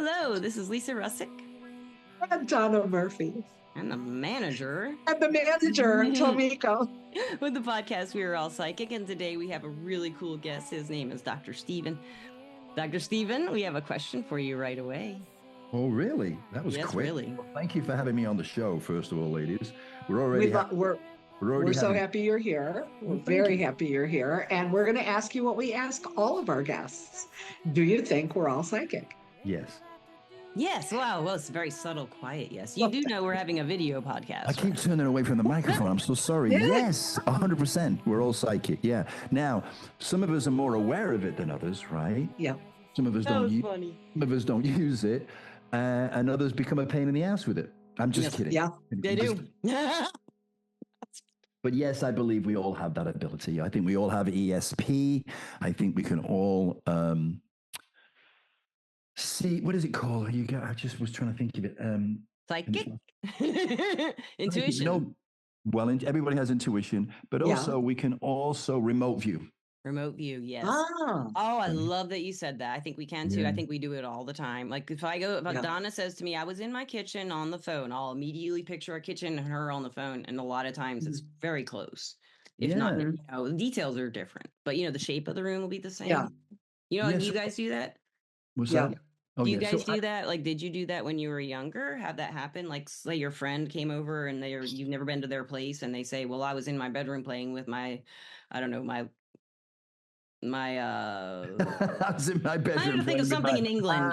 Hello, this is Lisa Rusczyk. And Dona Murphy. And the manager. And the manager, Tomiko. With the podcast, We Are All Psychic. And today we have a really cool guest. His name is Dr. Steven. Dr. Steven, we have a question for you right away. Oh, really? That was quick. Really. Well, thank you for having me on the show, first of all, ladies. We're so happy you're here. We're very happy you're here. And we're going to ask you what we ask all of our guests. Do you think we're all psychic? Yes. Yes. Wow. Well, it's very subtle, quiet. Yes. You do know we're having a video podcast. I keep turning away from the microphone. I'm so sorry. Yes, 100%. We're all psychic. Yeah. Now, some of us are more aware of it than others, right? Yeah. Some of us don't use it, and others become a pain in the ass with it. I'm just kidding. Yeah, they do. But yes, I believe we all have that ability. I think we all have ESP. I think we can all see, what is it called? I just was trying to think of it. Psychic? Intuition. No, well, everybody has intuition, but also we can also remote view. Remote view, yes. Oh, I love that you said that. I think we can too. I think we do it all the time. Like if Donna says to me, I was in my kitchen on the phone, I'll immediately picture a kitchen and her on the phone. And a lot of times it's very close. If not, the details are different. But the shape of the room will be the same. Yeah. You guys do that? What's that? Do you guys do that? Like, did you do that when you were younger? Have that happen? Like, say your friend came over and you've never been to their place and they say, well, I was in my bedroom playing with I was in my bedroom. I'm trying to think of something in England.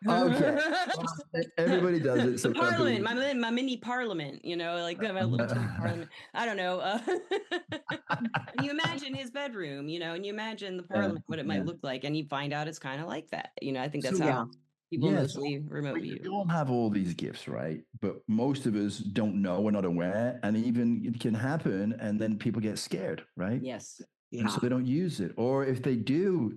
Okay. Everybody does it. So parliament, my mini parliament, like my little parliament. I don't know. You imagine his bedroom, and you imagine the parliament, what it might look like, and you find out it's kind of like that. I think that's how people mostly remote view. We all have all these gifts, right? But most of us don't know, we're not aware, and even it can happen, and then people get scared, right? Yes. Yeah. And so they don't use it. Or if they do,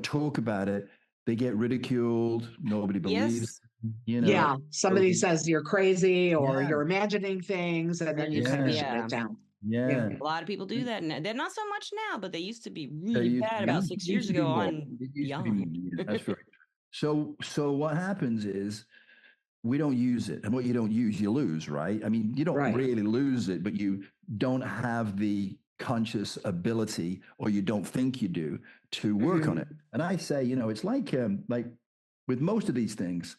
talk about it, they get ridiculed. Nobody believes. Yeah. Somebody says you're crazy or you're imagining things, and then you kind of shut it down. Yeah. A lot of people do that. And they're not so much now, but they used to be really bad about 6 years ago on beyond. That's right. So what happens is we don't use it. And what you don't use, you lose, right? I mean, you don't really lose it, but you don't have the conscious ability, or you don't think you do, to work on it. And I say, it's like with most of these things,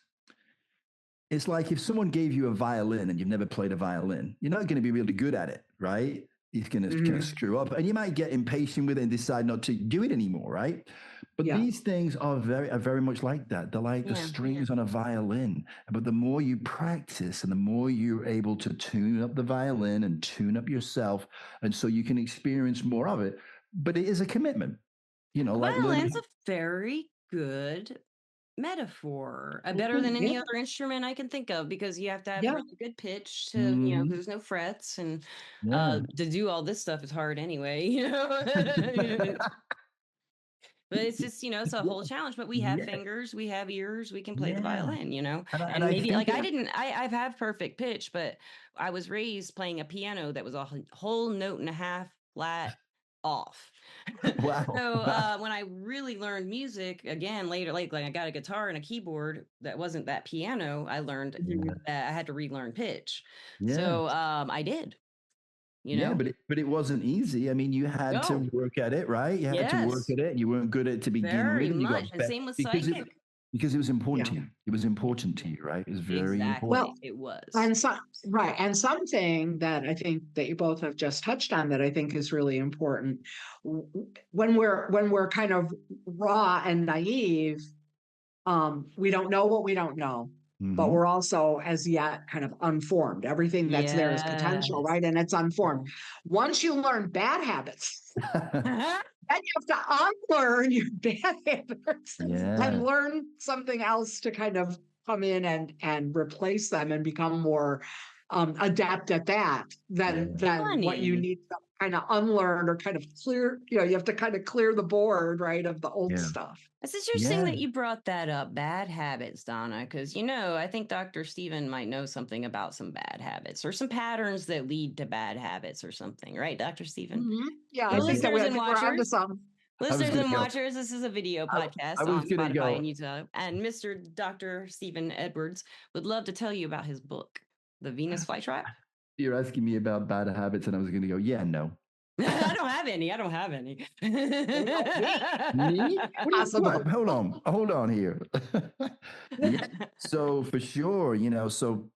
it's like if someone gave you a violin and you've never played a violin, you're not going to be really good at it, right? It's going to kind of screw up, and you might get impatient with it and decide not to do it anymore, right? But these things are very much like that. They're like the strings on a violin. But the more you practice and the more you're able to tune up the violin and tune up yourself, and so you can experience more of it. But it is a commitment, Violin's a very good metaphor, better than any other instrument I can think of, because you have to have really good pitch to, there's no frets, and to do all this stuff is hard anyway, But it's just, it's a whole challenge. But we have fingers, we have ears, we can play the violin, and maybe I have perfect pitch, but I was raised playing a piano that was a whole note and a half flat off. Wow. So when I really learned music again later, like I got a guitar and a keyboard that wasn't that piano, I learned that I had to relearn pitch. So I did. But it wasn't easy. I mean, you had to work at it, right? You had to work at it. You weren't good at it to begin very with. Much. And same with psychic. Because it was important to you. It was important to you, right? It was very important. Well, it was. And something that I think that you both have just touched on that I think is really important. When we're kind of raw and naive, we don't know what we don't know. But we're also as yet kind of unformed. Everything that's there is potential, right? And it's unformed. Once you learn bad habits, then you have to unlearn your bad habits and learn something else to kind of come in and replace them and become more adept at that than what you need to kind of unlearn or kind of clear. You have to kind of clear the board, right, of the old stuff. It's interesting that you brought that up, bad habits, Donna, because, I think Dr. Steven might know something about some bad habits or some patterns that lead to bad habits or something, right, Dr. Steven? Yeah, I think that we're onto some. Listeners and watchers, this is a video podcast on Spotify and YouTube. And Mr. Dr. Stephen Edwards would love to tell you about his book, The Venus Flytrap. You're asking me about bad habits, and I was going to go, yeah, no. I don't have any. Me? What? Hold on here. Yeah. So for sure, so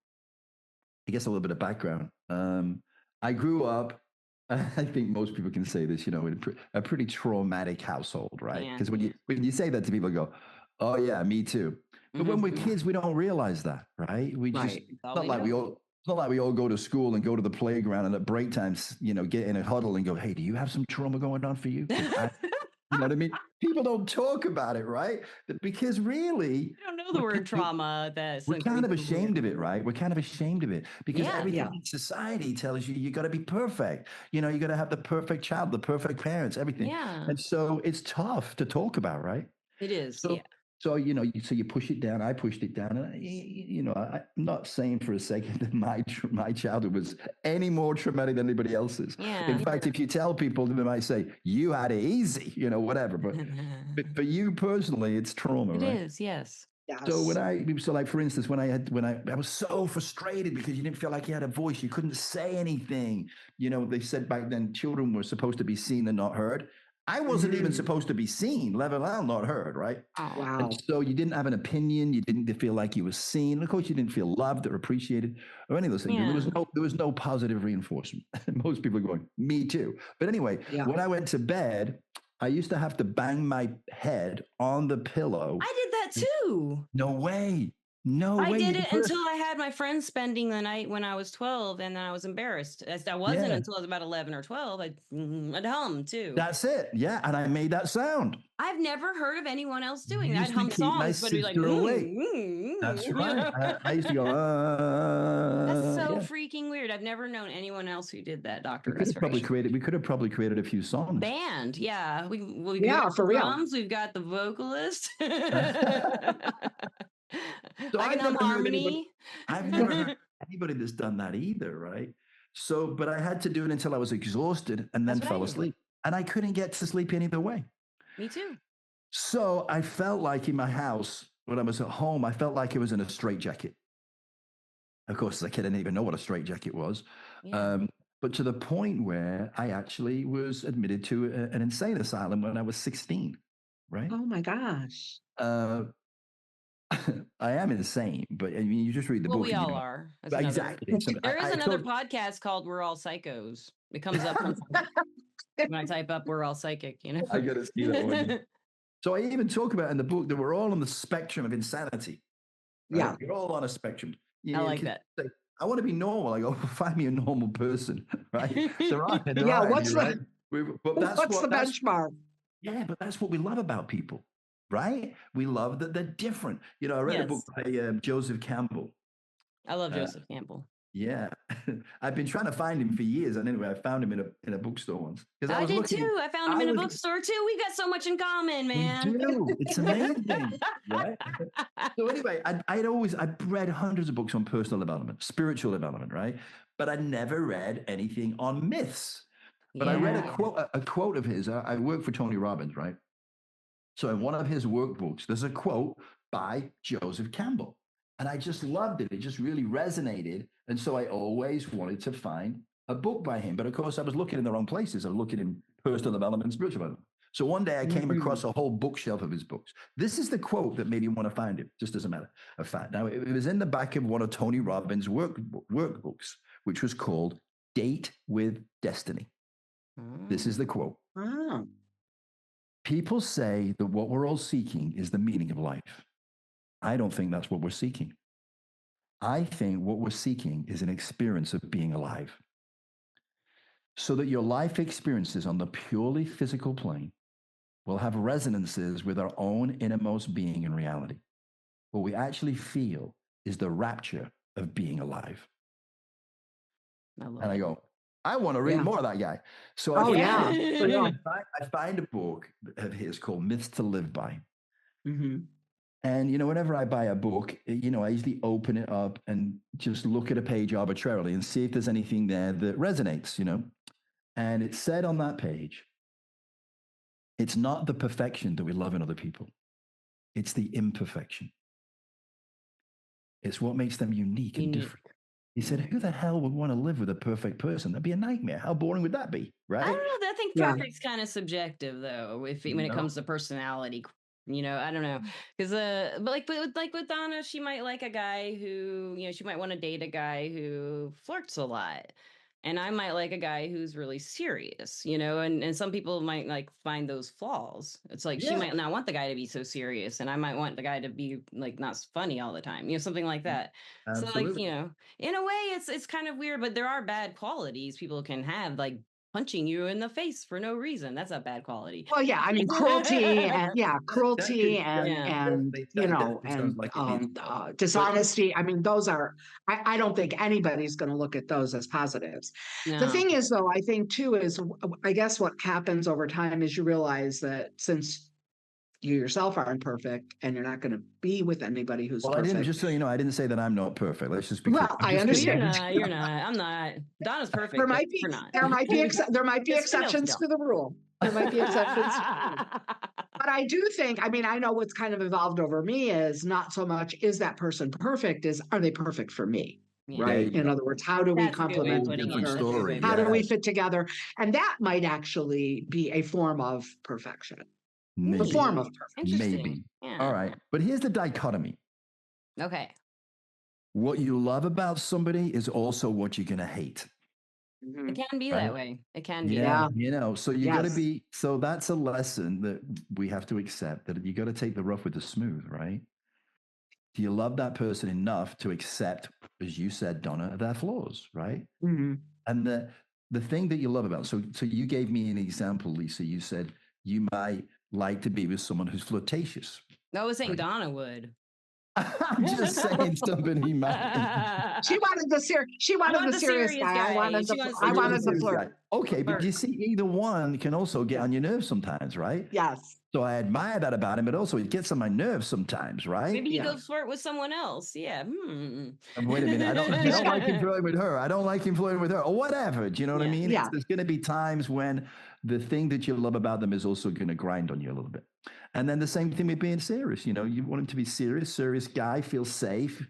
I guess a little bit of background. I grew up, I think most people can say this, in a pretty traumatic household, right? Because when you say that to people, go, oh yeah, me too. But when we're kids, we don't realize that, right? It's not like we all go to school and go to the playground and at break times, get in a huddle and go, hey, do you have some trauma going on for you? You know what I mean? People don't talk about it, right? Because really, I don't know the word trauma. We're kind of ashamed of it, right? We're kind of ashamed of it because everything in society tells you got to be perfect. You got to have the perfect child, the perfect parents, everything. Yeah. And so it's tough to talk about, right? It is. So, you push it down. I pushed it down. And, I'm not saying for a second that my childhood was any more traumatic than anybody else's. Yeah. In fact, if you tell people, they might say, you had it easy, whatever. But for you personally, it's trauma, right? It is, yes. So like for instance, when I was so frustrated because you didn't feel like you had a voice, you couldn't say anything. They said back then children were supposed to be seen and not heard. I wasn't even supposed to be seen, let alone not heard, right? Oh, wow. And so you didn't have an opinion. You didn't feel like you were seen. And of course, you didn't feel loved or appreciated or any of those things. Yeah. There was no positive reinforcement. Most people are going, me too. But anyway, when I went to bed, I used to have to bang my head on the pillow. I did that too. No way. No way. I did it until I had my friends spending the night when I was 12, and then I was embarrassed. I wasn't until I was about 11 or 12. I'd hum too. That's it. Yeah, and I made that sound. I've never heard of anyone else doing that. I'd hum songs, but be like, That's right. I used to go, That's so freaking weird. I've never known anyone else who did that, Dr. We could have probably created a few songs. Band, yeah. We for real. Drums, we've got the vocalist. So I've never heard anybody that's done that either, right? So, but I had to do it until I was exhausted and then fell asleep. And I couldn't get to sleep any other way. Me too. So I felt like in my house, when I was at home, I felt like I was in a straitjacket. Of course, as a kid, I didn't even know what a straitjacket was. Yeah. But to the point where I actually was admitted to an insane asylum when I was 16, right? Oh my gosh. I am insane, but I mean, you just read the book. We all are. Exactly. There is another podcast called We're All Psychos. It comes up when I type up We're All Psychic, I got to see that one. So I even talk about in the book that we're all on the spectrum of insanity. Right? Yeah. We're all on a spectrum. I like that. Say, I want to be normal. I go, find me a normal person, right? What's the benchmark? Yeah, but that's what we love about people. Right? We love that they're different. I read a book by Joseph Campbell. I love Joseph Campbell. Yeah. I've been trying to find him for years. And anyway, I found him in a bookstore once. I did too. I found him in a bookstore too. We got so much in common, man. We do. It's amazing. Right? So anyway, I'd read hundreds of books on personal development, spiritual development, right? But I never read anything on myths. But I read a quote of his. I work for Tony Robbins, right? So in one of his workbooks, there's a quote by Joseph Campbell. And I just loved it. It just really resonated. And so I always wanted to find a book by him. But of course, I was looking in the wrong places. I was looking in personal development and spiritual development. So one day I came across a whole bookshelf of his books. This is the quote that made me want to find him, just as a matter of fact. Now, it was in the back of one of Tony Robbins' workbooks, which was called Date with Destiny. This is the quote. People say that what we're all seeking is the meaning of life. I don't think that's what we're seeking. I think what we're seeking is an experience of being alive. So that your life experiences on the purely physical plane will have resonances with our own innermost being and reality. What we feel is the rapture of being alive. I go, I want to read more of that guy. So I find a book of his called Myths to Live By. And, whenever I buy a book, I usually open it up and just look at a page arbitrarily and see if there's anything there that resonates, And it said on that page, It's not the perfection that we love in other people. It's the imperfection. It's what makes them unique and different. He said, who the hell would want to live with a perfect person? That'd be a nightmare. How boring would that be, right? I don't know. I think perfect's kind of subjective, though, when it comes to personality. I don't know. Because, but with Donna, she might like a guy who, she might want to date a guy who flirts a lot. And I might like a guy who's really serious, and some people might like find those flaws. It's like she might not want the guy to be so serious, and I might want the guy to be like not funny all the time, something like that. Absolutely. So like, in a way it's kind of weird, but there are bad qualities people can have, like punching you in the face for no reason. That's a bad quality. Well, yeah, I mean, cruelty and dishonesty. I mean, those are, I don't think anybody's going to look at those as positives. No. The thing is, though, I think too, is I guess what happens over time is you realize that since you yourself aren't perfect and you're not going to be with anybody who's perfect. I didn't, just so you know, I didn't say that I'm not perfect. Let's just be well, I understand. You're not. I'm not. Donna's perfect. There might be exceptions to the rule. There might be exceptions. But I do think, I mean, I know what's kind of evolved over me is not so much, is that person perfect, are they perfect for me? Yeah. Right. In other words, how do we complement each other? How do we fit together? And that might actually be a form of perfection. Maybe. The form of perfection. Maybe. Yeah. All right. But here's the dichotomy. Okay. What you love about somebody is also what you're going to hate. It can be that way. It can be. Yeah. So you got to be, so that's a lesson that we have to accept, that you got to take the rough with the smooth, right? Do you love that person enough to accept, as you said, Donna, their flaws, right? Mm-hmm. And the thing that you love about, so you gave me an example, Lisa. You said you might like to be with someone who's flirtatious. I was saying Donna would. I'm just saying somebody might. She wanted the serious guy. I wanted the flirt. Okay, but you see, either one can also get on your nerves sometimes, right? Yes. So I admire that about him, but also it gets on my nerves sometimes, right? Maybe he goes flirt with someone else. Yeah. Wait a minute. I don't like him flirting with her. I don't like him flirting with her, or whatever. Do you know what I mean? Yeah. There's going to be times when the thing that you love about them is also going to grind on you a little bit. And then the same thing with being serious. You want him to be serious guy, feel safe,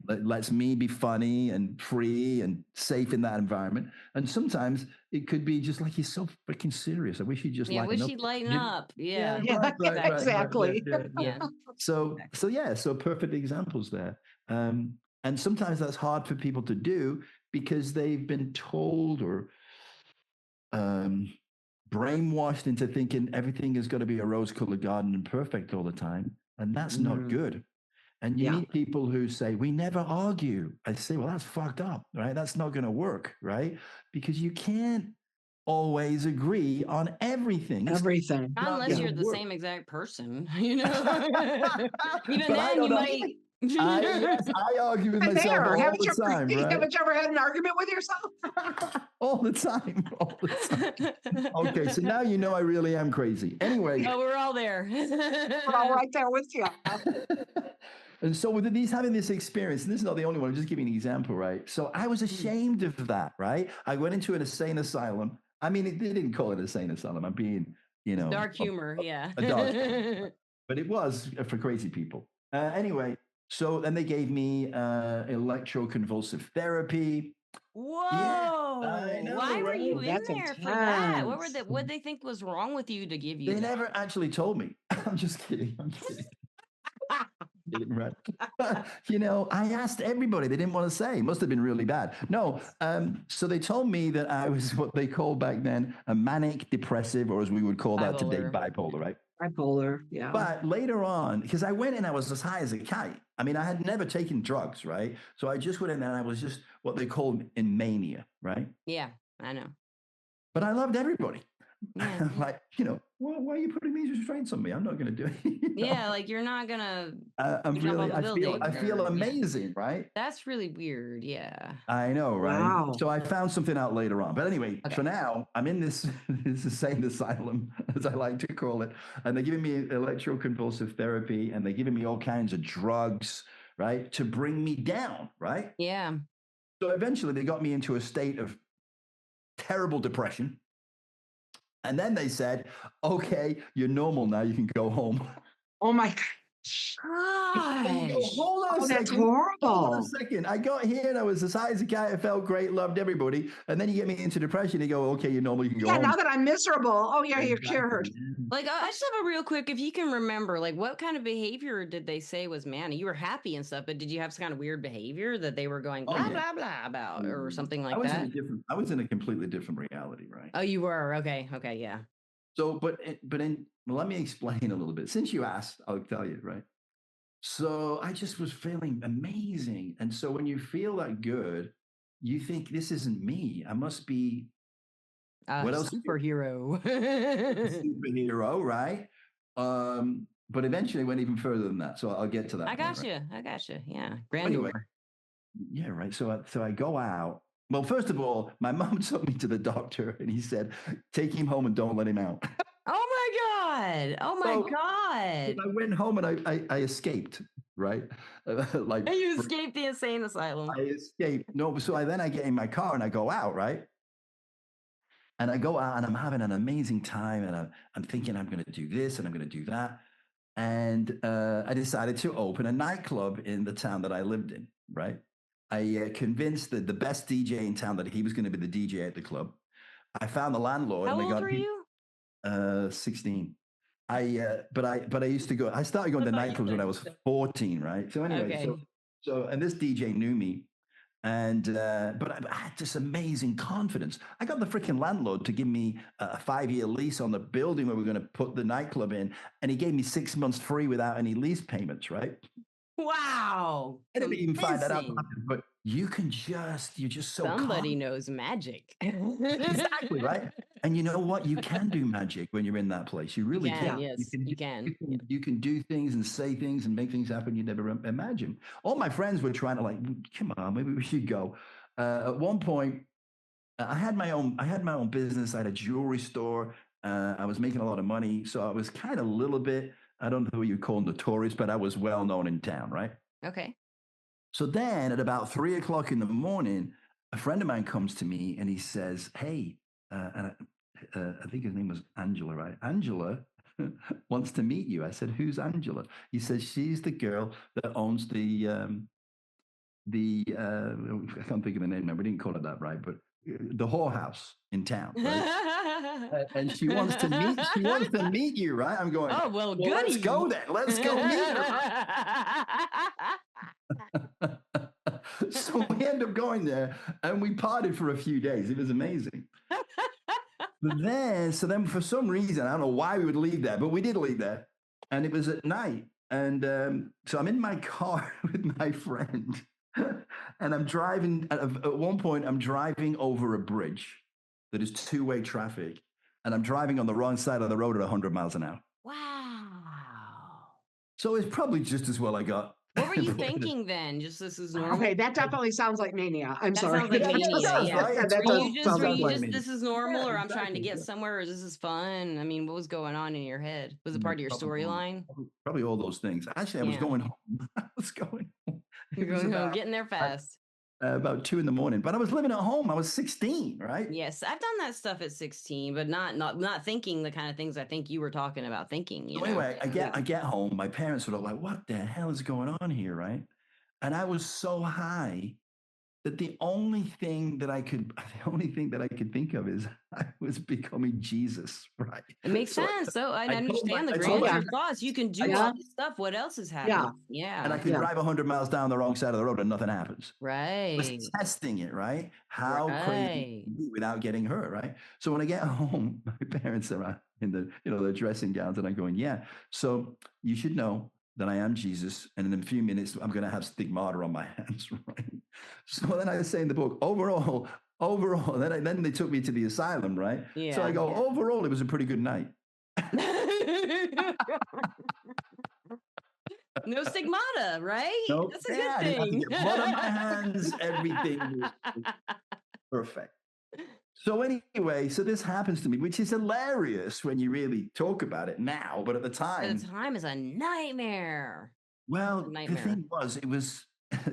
lets me be funny and free and safe in that environment. And sometimes it could be just like, he's so freaking serious. I wish he'd just lighten up. I wish he'd lighten up. Yeah. Right, exactly. Yeah. So perfect examples there. And sometimes that's hard for people to do because they've been told or brainwashed into thinking everything is going to be a rose-colored garden and perfect all the time. And that's not good. And you meet people who say, we never argue. I say, well, that's fucked up, right? That's not going to work, right? Because you can't always agree on everything. Everything. Not unless you're the same exact person, Even then you might... I argue with myself all the time, right? Haven't you ever had an argument with yourself? all the time. Okay, so now you know I really am crazy. Anyway. Oh, we're all there. We're all right there with you. And so with these having this experience, and this is not the only one, I'm just giving an example, right? So I was ashamed of that, right? I went into an insane asylum. I mean, they didn't call it an insane asylum. I'm being, dark humor, a dark humor. But it was for crazy people. Anyway. So then they gave me electroconvulsive therapy. Whoa! Yeah, I know, Why were you in there for that? What they think was wrong with you to give you? They never actually told me. I'm just kidding. Right. I asked everybody. They didn't want to say. It must have been really bad. No. So they told me that I was what they called back then a manic depressive, or as we would call that today, bipolar, right? Bipolar, yeah. But later on, because I went in, I was as high as a kite. I mean, I had never taken drugs, right? So I just went in and I was just what they called in mania, right? Yeah, I know. But I loved everybody. Yeah. Like, why are you putting these restraints on me? I'm not going to do it. Yeah, like you're not going to. I feel amazing, right? That's really weird. Yeah. I know, right? Wow. So I found something out later on. But anyway, for now, I'm in this insane asylum, as I like to call it. And they're giving me electroconvulsive therapy and they're giving me all kinds of drugs, right? To bring me down, right? Yeah. So eventually they got me into a state of terrible depression. And then they said, okay, you're normal now. You can go home. Oh my Gosh. Hold on a that's second. Hold on a horrible. second. I got here and I was the size of guy. I felt great, loved everybody. And then you get me into depression. You go, okay, you're normal. You can go home. Now that I'm miserable. Oh yeah, you're Exactly. cured. Like, I just have a real quick, if you can remember, like, what kind of behavior did they say was, man, you were happy and stuff, but did you have some kind of weird behavior that they were going blah, blah, blah about or something like that? I was in a completely different reality, right? Oh, you were? Okay. Okay. Yeah. So, let me explain a little bit. Since you asked, I'll tell you, right? So I just was feeling amazing. And so when you feel that good, you think this isn't me. I must be what else? Superhero. Superhero, right? But eventually went even further than that. So I'll get to that. I got you. Yeah. Grandeur. Anyway, yeah, right. So I go out. Well, first of all, my mom took me to the doctor and he said, take him home and don't let him out. Oh my God. I went home and I escaped, right? And you escaped the insane asylum. I escaped. No, so I get in my car and I go out, right? And I go out and I'm having an amazing time and I'm thinking I'm going to do this and I'm going to do that. And I decided to open a nightclub in the town that I lived in, right? I convinced the best DJ in town that he was going to be the DJ at the club. I found the landlord. How old were you? 16. But I used to go. I started going to nightclubs when I was 14, right? So anyway, Okay. so and this DJ knew me, and but I had this amazing confidence. I got the freaking landlord to give me a 5-year lease on the building where we're going to put the nightclub in, and he gave me 6 months free without any lease payments, right? Wow. I didn't even find that out, but you you're just so somebody knows magic. Exactly, right? And you know what? You can do magic when you're in that place. You really can. Yes, you can. You can do things and say things and make things happen you never imagine. All my friends were trying to come on, maybe we should go. At one point, I had my own business. I had a jewelry store. I was making a lot of money, so I was kind of a little bit. I don't know who you call notorious, but I was well known in town, right? Okay. So then, at about 3:00 in the morning, a friend of mine comes to me and he says, "Hey," and I think his name was Angela, right? Angela wants to meet you. I said, "Who's Angela?" He says, "She's the girl that owns I can't think of the name now. We didn't call it that, right? But the whorehouse in town, right? And she wants to meet. She wants to meet you, right?" I'm going. Oh well, good. Let's go then. Let's go meet her. So we end up going there, and we partied for a few days. It was amazing. But then for some reason, I don't know why we would leave there, but we did leave there, and it was at night. And so I'm in my car with my friend. And I'm driving, at one point, I'm driving over a bridge that is two-way traffic. And I'm driving on the wrong side of the road at 100 miles an hour. Wow. So it's probably just as well I got. What were you thinking then? Just this is normal? Okay, that definitely sounds like mania. I'm sorry. Sounds like mania, yeah. Were you just mania. this is normal, or I'm trying to get somewhere, or this is fun? I mean, what was going on in your head? Was it part of your storyline? Probably all those things. Actually, I was going home. I was going home. You're going home, getting there fast. About 2 a.m, but I was living at home. I was 16, right? Yes, I've done that stuff at 16, but not thinking the kind of things I think you were talking about thinking. You know? Anyway, I get home. My parents were like, "What the hell is going on here?" Right? And I was so high that the only thing that I could think of is I was becoming Jesus, right? It makes sense. So I understand the grandeur thoughts. You can do all this stuff. What else is happening? Yeah. And I could drive 100 miles down the wrong side of the road and nothing happens. Right. I was testing it, right? How crazy without getting hurt, right? So when I get home, my parents are in the dressing gowns, and I'm going, "Yeah. So you should know that I am Jesus, and in a few minutes I'm going to have stigmata on my hands," right? So then I say in the book, overall, then they took me to the asylum, right? Yeah. So I go, overall, it was a pretty good night. No stigmata, right? Nope. That's a good thing. Blood on my hands, everything was perfect. So anyway, this happens to me, which is hilarious when you really talk about it now, but at the time... The time is a nightmare. Well, the thing was, it was,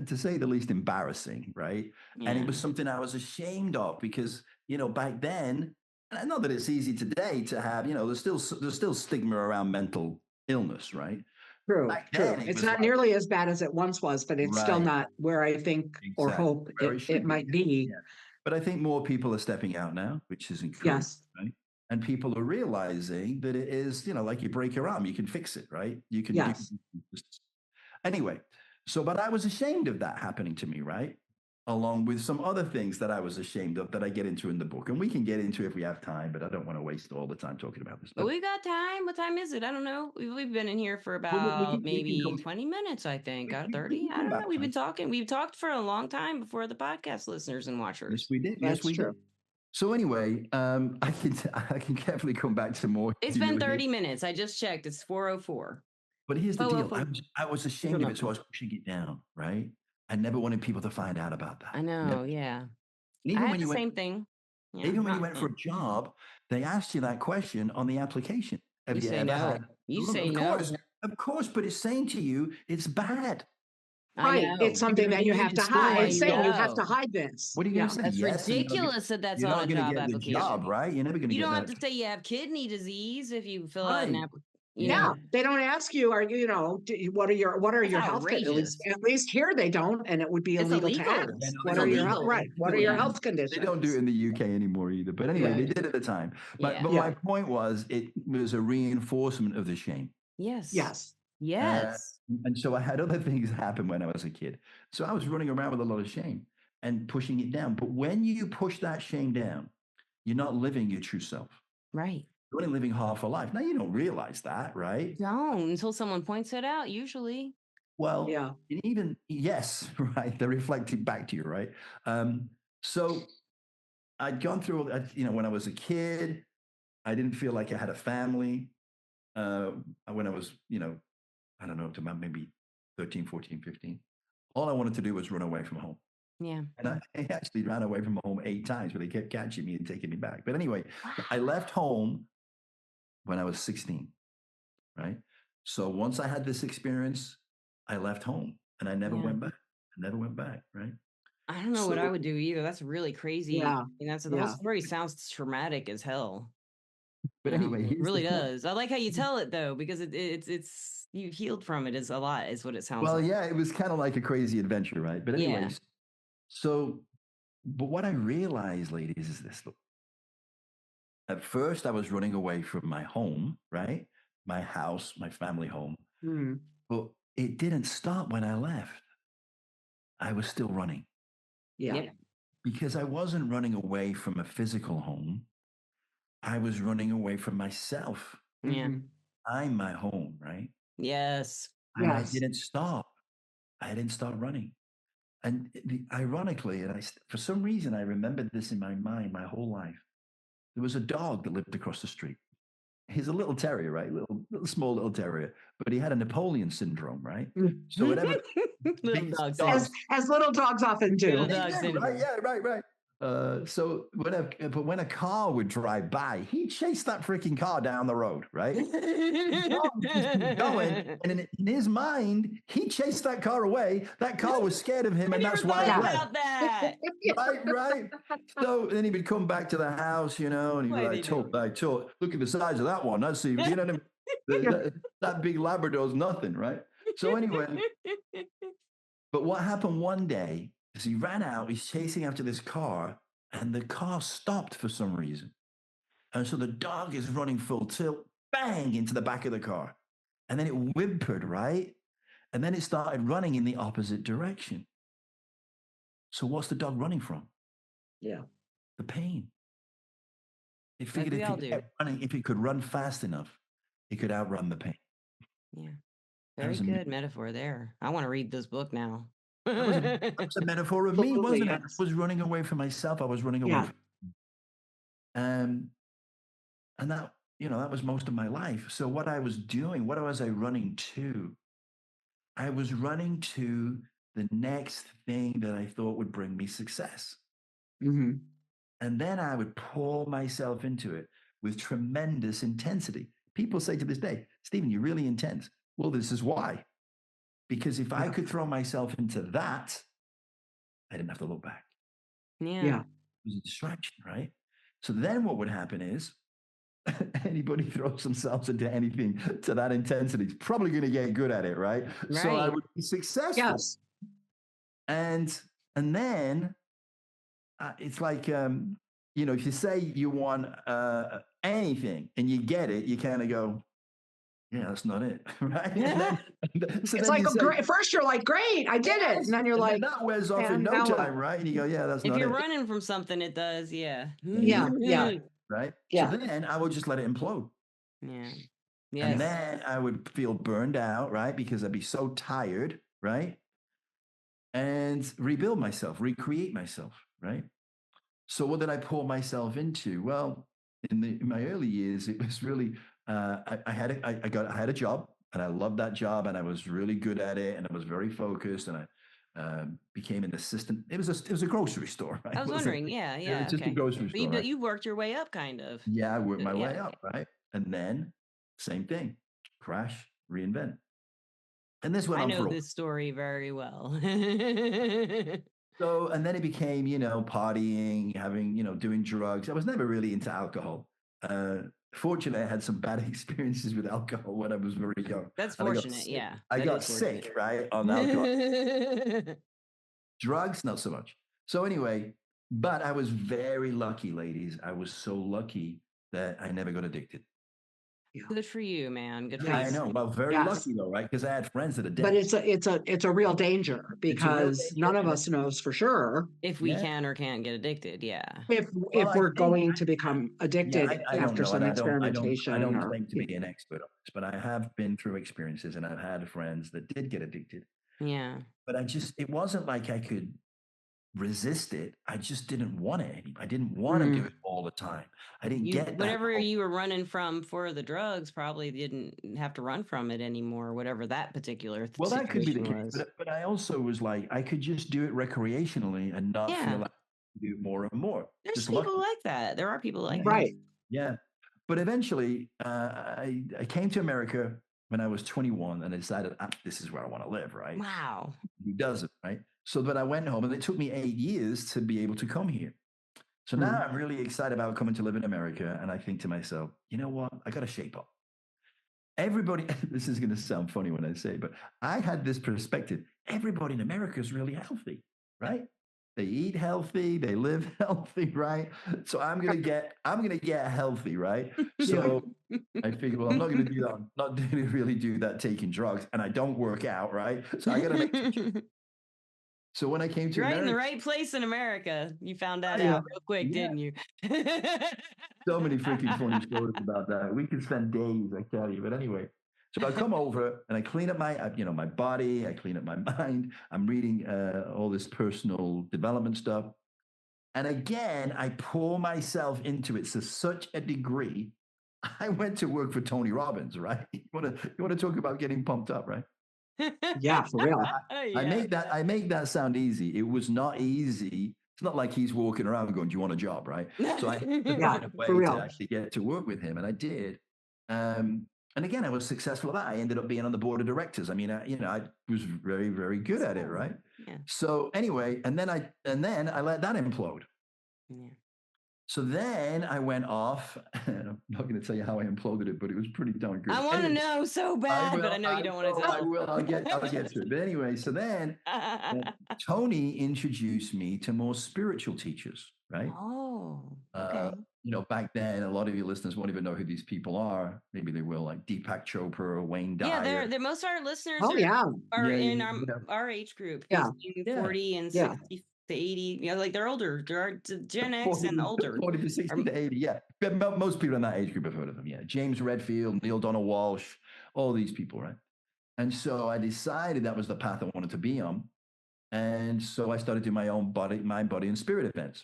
to say the least, embarrassing, right? Yeah. And it was something I was ashamed of because, back then, And I know that it's easy today to have, there's still stigma around mental illness, right? True, Back true. then, it It's was not like, nearly as bad as it once was, but it's still right, not where I think or exactly, hope where it it should be. might be. Yeah. But I think more people are stepping out now, which is encouraging, Yes. right? And people are realizing that it is, like you break your arm, you can fix it, right? You can do. Yes. Anyway, but I was ashamed of that happening to me, right? Along with some other things that I was ashamed of that I get into in the book. And we can get into if we have time, but I don't want to waste all the time talking about this. But we got time. What time is it? I don't know. We've been in here for we about can, maybe 20 minutes, I think. 30. I don't know. We've been talking. We've talked for a long time before the podcast listeners and watchers. Yes, we did. That's Yes, we true. did. So anyway, I can carefully come back to more. It's been 30 minutes. I just checked. It's 4:04. But here's the deal. I was ashamed of it, so I was pushing it down, right? I never wanted people to find out about that. I know, yeah. Even I had when the you same thing. Yeah. Even when you went for a job, they asked you that question on the application. Have you say ever no. had? You say no. Of course, but it's saying to you it's bad. Right. It's something that you have to hide. It's saying you have to hide this. What are you going to say? That's yes, ridiculous that that's you're on not a going to job get application. the job, right? You're never going to get You don't that. have to say you have kidney disease if you fill out an application. Yeah, they don't ask you, are you, what are your health conditions? At least here they don't, and it would be illegal to ask. What are your health conditions? They don't do it in the UK anymore either. But anyway, they did at the time. But my point was, it was a reinforcement of the shame. Yes. And so I had other things happen when I was a kid. So I was running around with a lot of shame and pushing it down. But when you push that shame down, you're not living your true self. Right. You're only living half a life. Now, you don't realize that, right? Don't, until someone points it out, usually. Well, yes, right. They're reflecting back to you, right? So I'd gone through, when I was a kid, I didn't feel like I had a family. When I was, I don't know, up to about maybe 13, 14, 15. All I wanted to do was run away from home. Yeah. And I actually ran away from home 8 times, but they kept catching me and taking me back. But anyway, I left home when I was 16, right? So once I had this experience, I left home and I never went back. Right? I don't know what I would do either. That's really crazy. Yeah. The whole story sounds traumatic as hell. But anyway, it really does. I like how you tell it though, because it's you've healed from it is a lot, is what it sounds like. Well, yeah, it was kind of like a crazy adventure, right? But anyways, but what I realized, ladies, is this. Look, at first, I was running away from my home, right? My house, my family home. But it didn't stop when I left. I was still running. Yeah. Because I wasn't running away from a physical home. I was running away from myself. Yeah. I'm my home, right? Yes. And I didn't stop. I didn't stop running. And ironically, and for some reason, I remembered this in my mind my whole life. There was a dog that lived across the street. He's a little terrier, right? Little small little terrier, but he had a Napoleon syndrome, right? So whatever as little dogs often do. Right? Yeah, right. So when a car would drive by, he'd chase that freaking car down the road, right? Going, and in his mind, he chased that car away. That car was scared of him, and that's why he left. That. Right. So then he would come back to the house, and he'd be like, "Talk. Look at the size of that one. That's the, that big Labrador's nothing, right?" So anyway, but what happened one day is he ran out. He's chasing after this car, and the car stopped for some reason, and so the dog is running full tilt, bang into the back of the car, and then it whimpered, right, and then it started running in the opposite direction. So what's the dog running from? Yeah. The pain. It figured if it could run fast enough, it could outrun the pain. Yeah. Very good metaphor there. I want to read this book now. That was a metaphor of me, wasn't it? I was running away from myself. I was running away from and that, that was most of my life. So what I was doing, what was I running to? I was running to the next thing that I thought would bring me success. Mm-hmm. And then I would pour myself into it with tremendous intensity. People say to this day, "Stephen, you're really intense." Well, this is why. Because if I could throw myself into that, I didn't have to look back. Yeah. It was a distraction, right? So then what would happen is anybody throws themselves into anything to that intensity is probably going to get good at it, right? So I would be successful. Yes. And then it's like, if you say you want anything and you get it, you kind of go, yeah, that's not it, right? So it's like, first you're like, great, I did it. And then you're like, that wears off in no time, right? And you go, yeah, that's not it. If you're running from something, it does, Yeah. Right? Yeah. So then I would just let it implode. Yeah. Yes. And then I would feel burned out, right? Because I'd be so tired, right? And rebuild myself, recreate myself, right? So what did I pour myself into? Well, in my early years, it was really I had a job, and I loved that job, and I was really good at it, and I was very focused, and I became an assistant. It was a grocery store. Right? I was wondering, yeah, it was just a grocery store. But you worked your way up, kind of. Yeah, I worked my way up, right? And then same thing, crash, reinvent. And this went on for I know this story very well. So, and then it became, partying, having, doing drugs. I was never really into alcohol. Fortunately, I had some bad experiences with alcohol when I was very young. That's fortunate, yeah. I got sick, right, on alcohol. Drugs, not so much. So anyway, but I was very lucky, ladies. I was so lucky that I never got addicted. Yeah. Good for you, man. Good for you. I know. Well, very lucky though, right? Because I had friends that are dead. But it's a real danger because none of us knows for sure if we can or can't get addicted. Yeah. If we're going to become addicted after some experimentation. I don't claim to be an expert on this, but I have been through experiences, and I've had friends that did get addicted. Yeah. But it wasn't like I could resist it. I just didn't want it. I didn't want to do it all the time. I didn't get that. Whatever you were running from for the drugs, probably didn't have to run from it anymore, whatever that particular well, that could be the case. But I also was like, I could just do it recreationally and not feel like I do more and more. There's just people like that. There are people like that. Right. Yeah. But eventually, I came to America when I was 21, and I decided, this is where I want to live, right? Wow. Who doesn't, right? So that I went home, and it took me 8 years to be able to come here. So now I'm really excited about coming to live in America. And I think to myself, you know what? I got to shape up. Everybody, this is going to sound funny when I say it, but I had this perspective. Everybody in America is really healthy, right? They eat healthy, they live healthy, right? So I'm gonna get healthy, right? So I figured, well, I'm not gonna do that. I'm not gonna really do that taking drugs, and I don't work out, right? So I gotta make So when I came to America, in the right place in America, you found that out real quick, didn't you? So many freaking funny stories about that. We could spend days, I tell you. But anyway, so I come over and I clean up my body. I clean up my mind. I'm reading all this personal development stuff. And again, I pour myself into it to such a degree. I went to work for Tony Robbins, right? You want to talk about getting pumped up, right? Yeah, for real. I make that sound easy. It was not easy. It's not like he's walking around going, "Do you want a job?" Right? So I for real. to actually get to work with him, and I did. And again, I was successful at that. I ended up being on the board of directors. I mean, I was very, very good at it, right? Yeah. So anyway, and then I let that implode. Yeah. So then I went off. I'm not going to tell you how I imploded it, but it was pretty darn good. I want to know so bad, but I know you don't want to tell. I will. I'll get to it. But anyway, so then Tony introduced me to more spiritual teachers, right? Oh, okay. Back then, a lot of your listeners won't even know who these people are. Maybe they will, like Deepak Chopra or Wayne Dyer. Yeah, they're most of our listeners are in our age group. Yeah. 40 and 60 to 80. Like they're older. They're Gen X and older. 40 to 60 to 80, yeah. But most people in that age group have heard of them, yeah. James Redfield, Neil Donald Walsh, all these people, right? And so I decided that was the path I wanted to be on. And so I started doing my own mind, body, and spirit events.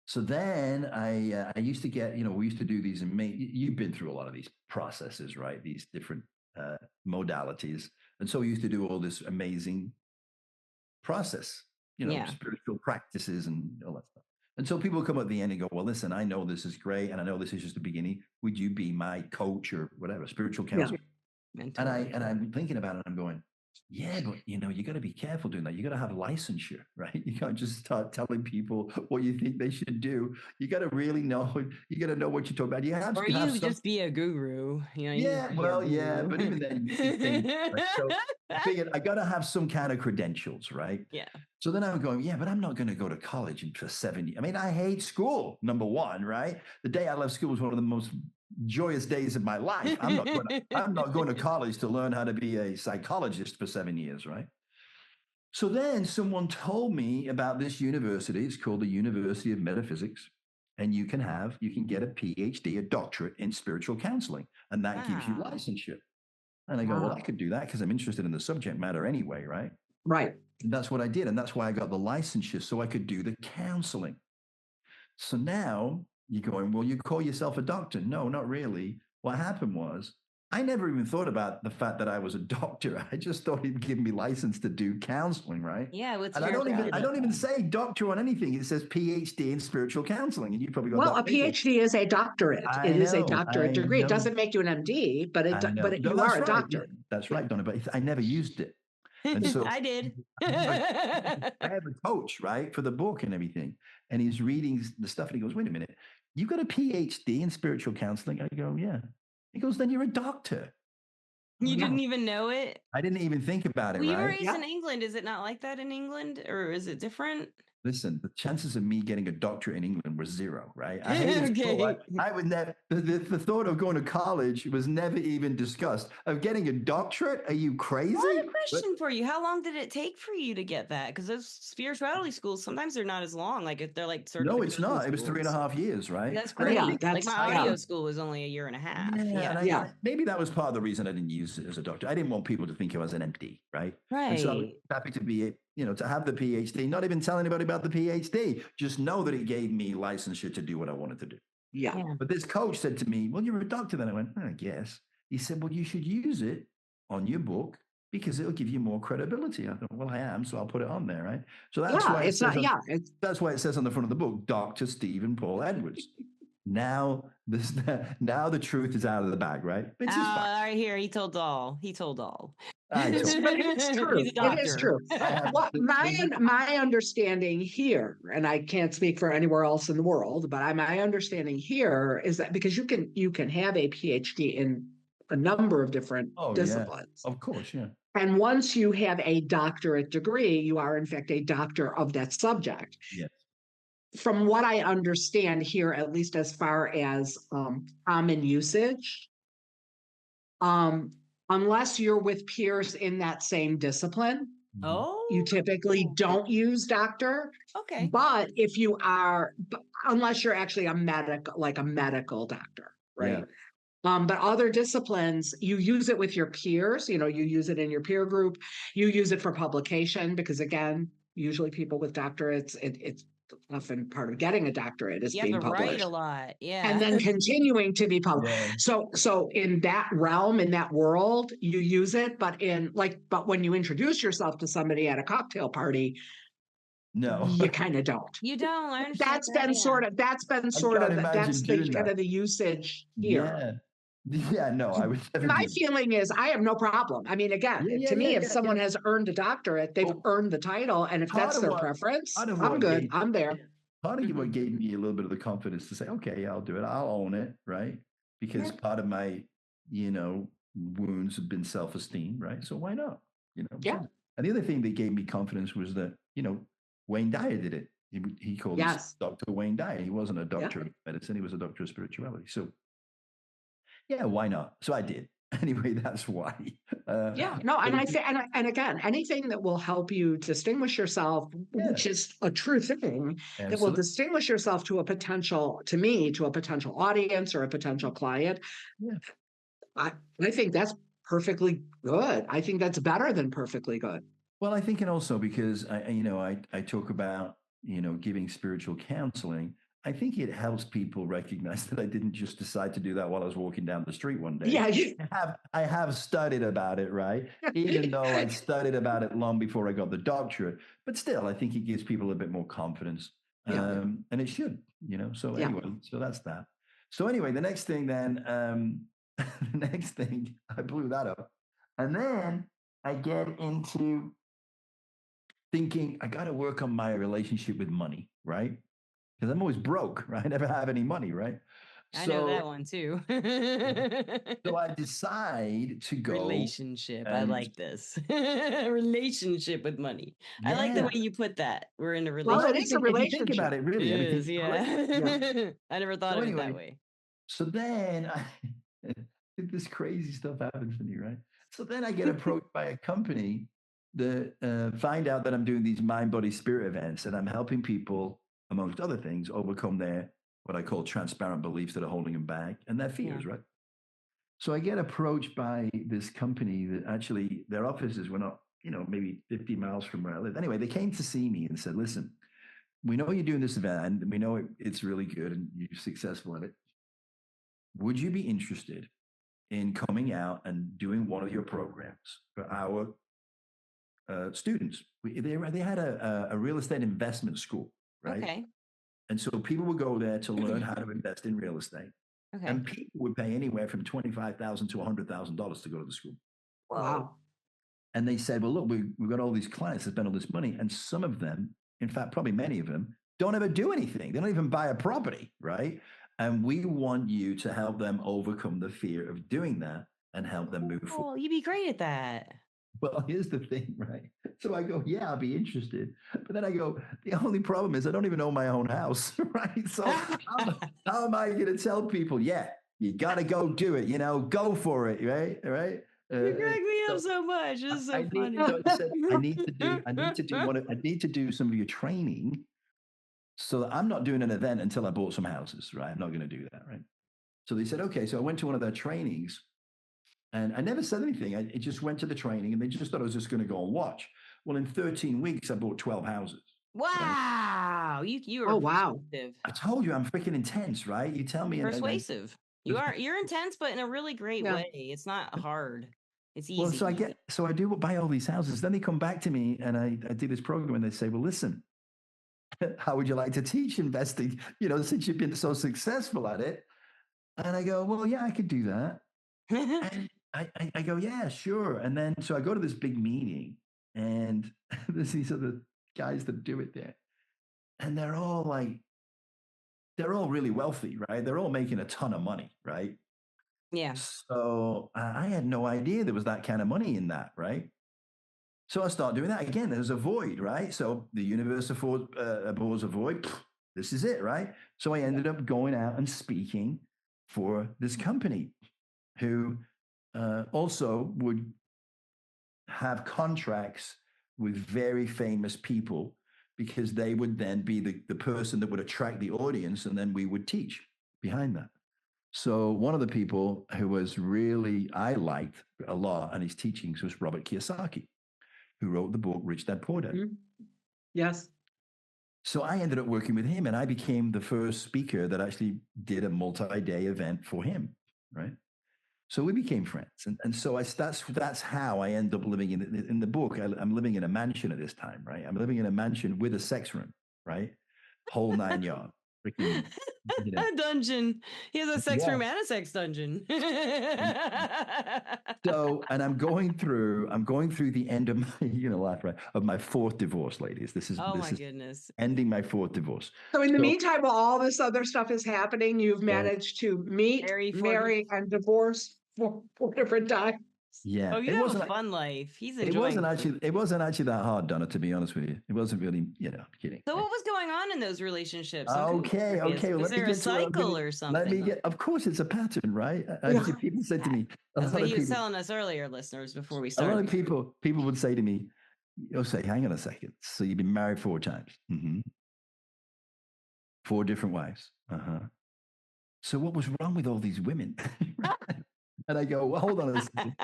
So then I used to get, we used to do these you've been through a lot of these processes, right? These different modalities. And so we used to do all this amazing process, spiritual practices and all that stuff. And so people would come at the end and go, well, listen, I know this is great. And I know this is just the beginning. Would you be my coach or whatever, spiritual counselor? Yeah. And I'm thinking about it. And I'm going, Yeah, but you got to be careful doing that. You got to have licensure, right? You can't just start telling people what you think they should do. You got to really know. You got to know what you're talking about. You have Or to have you some. just be a guru. Yeah, well, yeah, but even then, you see things. So I figured I got to have some kind of credentials, right? Yeah. So then I'm going, yeah, but I'm not going to go to college for 7 years. I mean, I hate school, number one, right? The day I left school was one of the most joyous days of my life. I'm not going to college to learn how to be a psychologist for 7 years, right? So then someone told me about this university. It's called the University of Metaphysics. And you can get a PhD, a doctorate in spiritual counseling, and that gives you licensure. And I go, well, I could do that because I'm interested in the subject matter anyway, right? Right. And that's what I did. And that's why I got the licensure so I could do the counseling. So now you're going, well, you call yourself a doctor. No, not really. What happened was I never even thought about the fact that I was a doctor. I just thought he'd give me license to do counseling, right? Yeah, and I don't even say doctor on anything. It says PhD in spiritual counseling, and you probably got well, a PhD is a doctorate. It is a doctorate degree. It doesn't make you an MD, but you are a doctor. That's right, Donna. But I never used it, and so I did. I have a coach, right, for the book and everything, and he's reading the stuff, and he goes, "Wait a minute, you got a PhD in spiritual counseling?" I go, "Yeah." He goes, "Then you're a doctor." You didn't even know it? I didn't even think about it, well, right? You were raised in England. Is it not like that in England? Or is it different? Listen, the chances of me getting a doctorate in England were zero, right? I hated school. I would never, the thought of going to college was never even discussed. Of getting a doctorate? Are you crazy? Well, I have a question for you. How long did it take for you to get that? Because those spirituality schools, sometimes they're not as long. Like if they're like no, it's not. It was 3.5 years, right? That's great. Like my audio school was only a year and a half. Yeah. Maybe that was part of the reason I didn't use it as a doctor. I didn't want people to think I was an MD, right? Right. And so I was happy to be, to have the PhD, not even tell anybody about the PhD, just know that it gave me licensure to do what I wanted to do. Yeah. But this coach said to me, well, you're a doctor. Then I went, I guess. He said, well, you should use it on your book because it'll give you more credibility. I thought, well, I am, so I'll put it on there, right? So that's why that's why it says on the front of the book, Dr. Stephen Paul Edwards. Now the truth is out of the bag, right? Right here, he told all. But it's true. It is true. Well, my understanding here, and I can't speak for anywhere else in the world, but my understanding here is that because you can have a PhD in a number of different disciplines. Yeah. Of course, yeah. And once you have a doctorate degree, you are in fact a doctor of that subject. Yes. From what I understand here, at least as far as common usage, unless you're with peers in that same discipline, you typically don't use doctor. Okay. But if you are, unless you're actually a medical doctor, right? Yeah. But other disciplines, you use it with your peers, you use it in your peer group, you use it for publication, because again, usually people with doctorates, it's often part of getting a doctorate is being published. You have to write a lot, and then continuing to be published. Yeah. So in that realm, in that world, you use it, but when you introduce yourself to somebody at a cocktail party, no, you kind of don't. You don't. I understand that's been sort of the usage here. Yeah, no, I would never. My feeling is I have no problem. I mean, again, to me, if someone has earned a doctorate, they've earned the title. And if that's their preference, I'm good. I'm there. Part of what gave me a little bit of the confidence to say, okay, I'll do it. I'll own it, right? Because part of my, wounds have been self-esteem, right? So why not? Yeah. And the other thing that gave me confidence was that, Wayne Dyer did it. He called himself Dr. Wayne Dyer. He wasn't a doctor of medicine. He was a doctor of spirituality. So yeah, why not? So I did. Anyway, that's why. And again, anything that will help you distinguish yourself, which is a true thing, that will distinguish yourself to a potential audience or a potential client. Yeah. I think that's perfectly good. I think that's better than perfectly good. Well, I think, and also because I talk about, giving spiritual counseling. I think it helps people recognize that I didn't just decide to do that while I was walking down the street one day. Yeah, I have studied about it, right? Even though I'd studied about it long before I got the doctorate, but still, I think it gives people a bit more confidence, and it should, So anyway, so that's that. So anyway, the next thing then, I blew that up, and then I get into thinking I got to work on my relationship with money, right? Because I'm always broke, right? I never have any money, right? I know that one too. So I decide to go Relationship. I and like this. Relationship with money. I like the way you put that. We're in a Well, relationship. it is a if you think about relationship. it, really, It I mean, is, yeah. I never thought so of it anyway, that way. so then this crazy stuff happens to me, right? So then I get approached by a company that find out that I'm doing these mind, body, spirit events, and I'm helping people, amongst other things, overcome their what I call transparent beliefs that are holding them back and their fears, right? So I get approached by this company that actually their offices were not, maybe 50 miles from where I live. Anyway, they came to see me and said, listen, we know you're doing this event and we know it's really good and you're successful at it. Would you be interested in coming out and doing one of your programs for our students? They had a real estate investment school, right? Okay. And so people would go there to learn how to invest in real estate. Okay. And people would pay anywhere from $25,000 to $100,000 to go to the school. Wow. And they said, well, look, we've got all these clients that spend all this money. And some of them, in fact, probably many of them, don't ever do anything. They don't even buy a property, right? And we want you to help them overcome the fear of doing that and help them move forward. Oh, you'd be great at that. Well, here's the thing, right? So I go, yeah, I'll be interested. But then I go, the only problem is I don't even own my own house, right? So how am I going to tell people, yeah, you got to go do it, go for it, right? Right? You crack me up so much. It's so funny. So I said, I need to do some of your training so that I'm not doing an event until I bought some houses, right? I'm not going to do that, right? So they said, okay. So I went to one of their trainings and I never said anything. I just went to the training and they just thought I was just going to go and watch. Well, in 13 weeks, I bought 12 houses. Wow. Right? You are persuasive. I told you I'm freaking intense, right? You tell me. Persuasive. You're intense, but in a really great way. It's not hard. It's easy. Well, so I do buy all these houses. Then they come back to me and I do this program and they say, well, listen, how would you like to teach investing? Since you've been so successful at it. And I go, well, yeah, I could do that. And I go, yeah, sure. And then, so I go to this big meeting and there's these other guys that do it there. And they're all really wealthy, right? They're all making a ton of money, right? Yeah. So I had no idea there was that kind of money in that, right? So I start doing that again. There's a void, right? So the universe abhors a void. This is it, right? So I ended up going out and speaking for this company who also would have contracts with very famous people because they would then be the person that would attract the audience and then we would teach behind that. So one of the people who was really, I liked a lot and his teachings was Robert Kiyosaki, who wrote the book Rich Dad Poor Dad. Mm-hmm. Yes. So I ended up working with him and I became the first speaker that actually did a multi-day event for him, right? So we became friends. And so that's how I end up living in the book. I'm living in a mansion at this time, right? I'm living in a mansion with a sex room, right? Whole 9 yards. Freaking, a dungeon. He has a sex room and a sex dungeon. So, and I'm going through the end of my, laugh, right, of my fourth divorce, ladies. This is goodness. Ending my fourth divorce. So in the meantime, while all this other stuff is happening, you've managed to meet, marry, and divorce four different times. Yeah. Oh, you have a fun life. He's enjoying it. wasn't actually that hard, Donna, to be honest with you. It wasn't really, kidding. So what was going on in those relationships? Okay. Well, was there a cycle or something? Of course, it's a pattern, right? People said to me. That's what he was telling us earlier, listeners, before we started. A lot of people would say to me, you'll say, hang on a second. So you've been married 4 times. Mm-hmm. 4 different wives. Uh-huh. So what was wrong with all these women? And I go, well, hold on a second.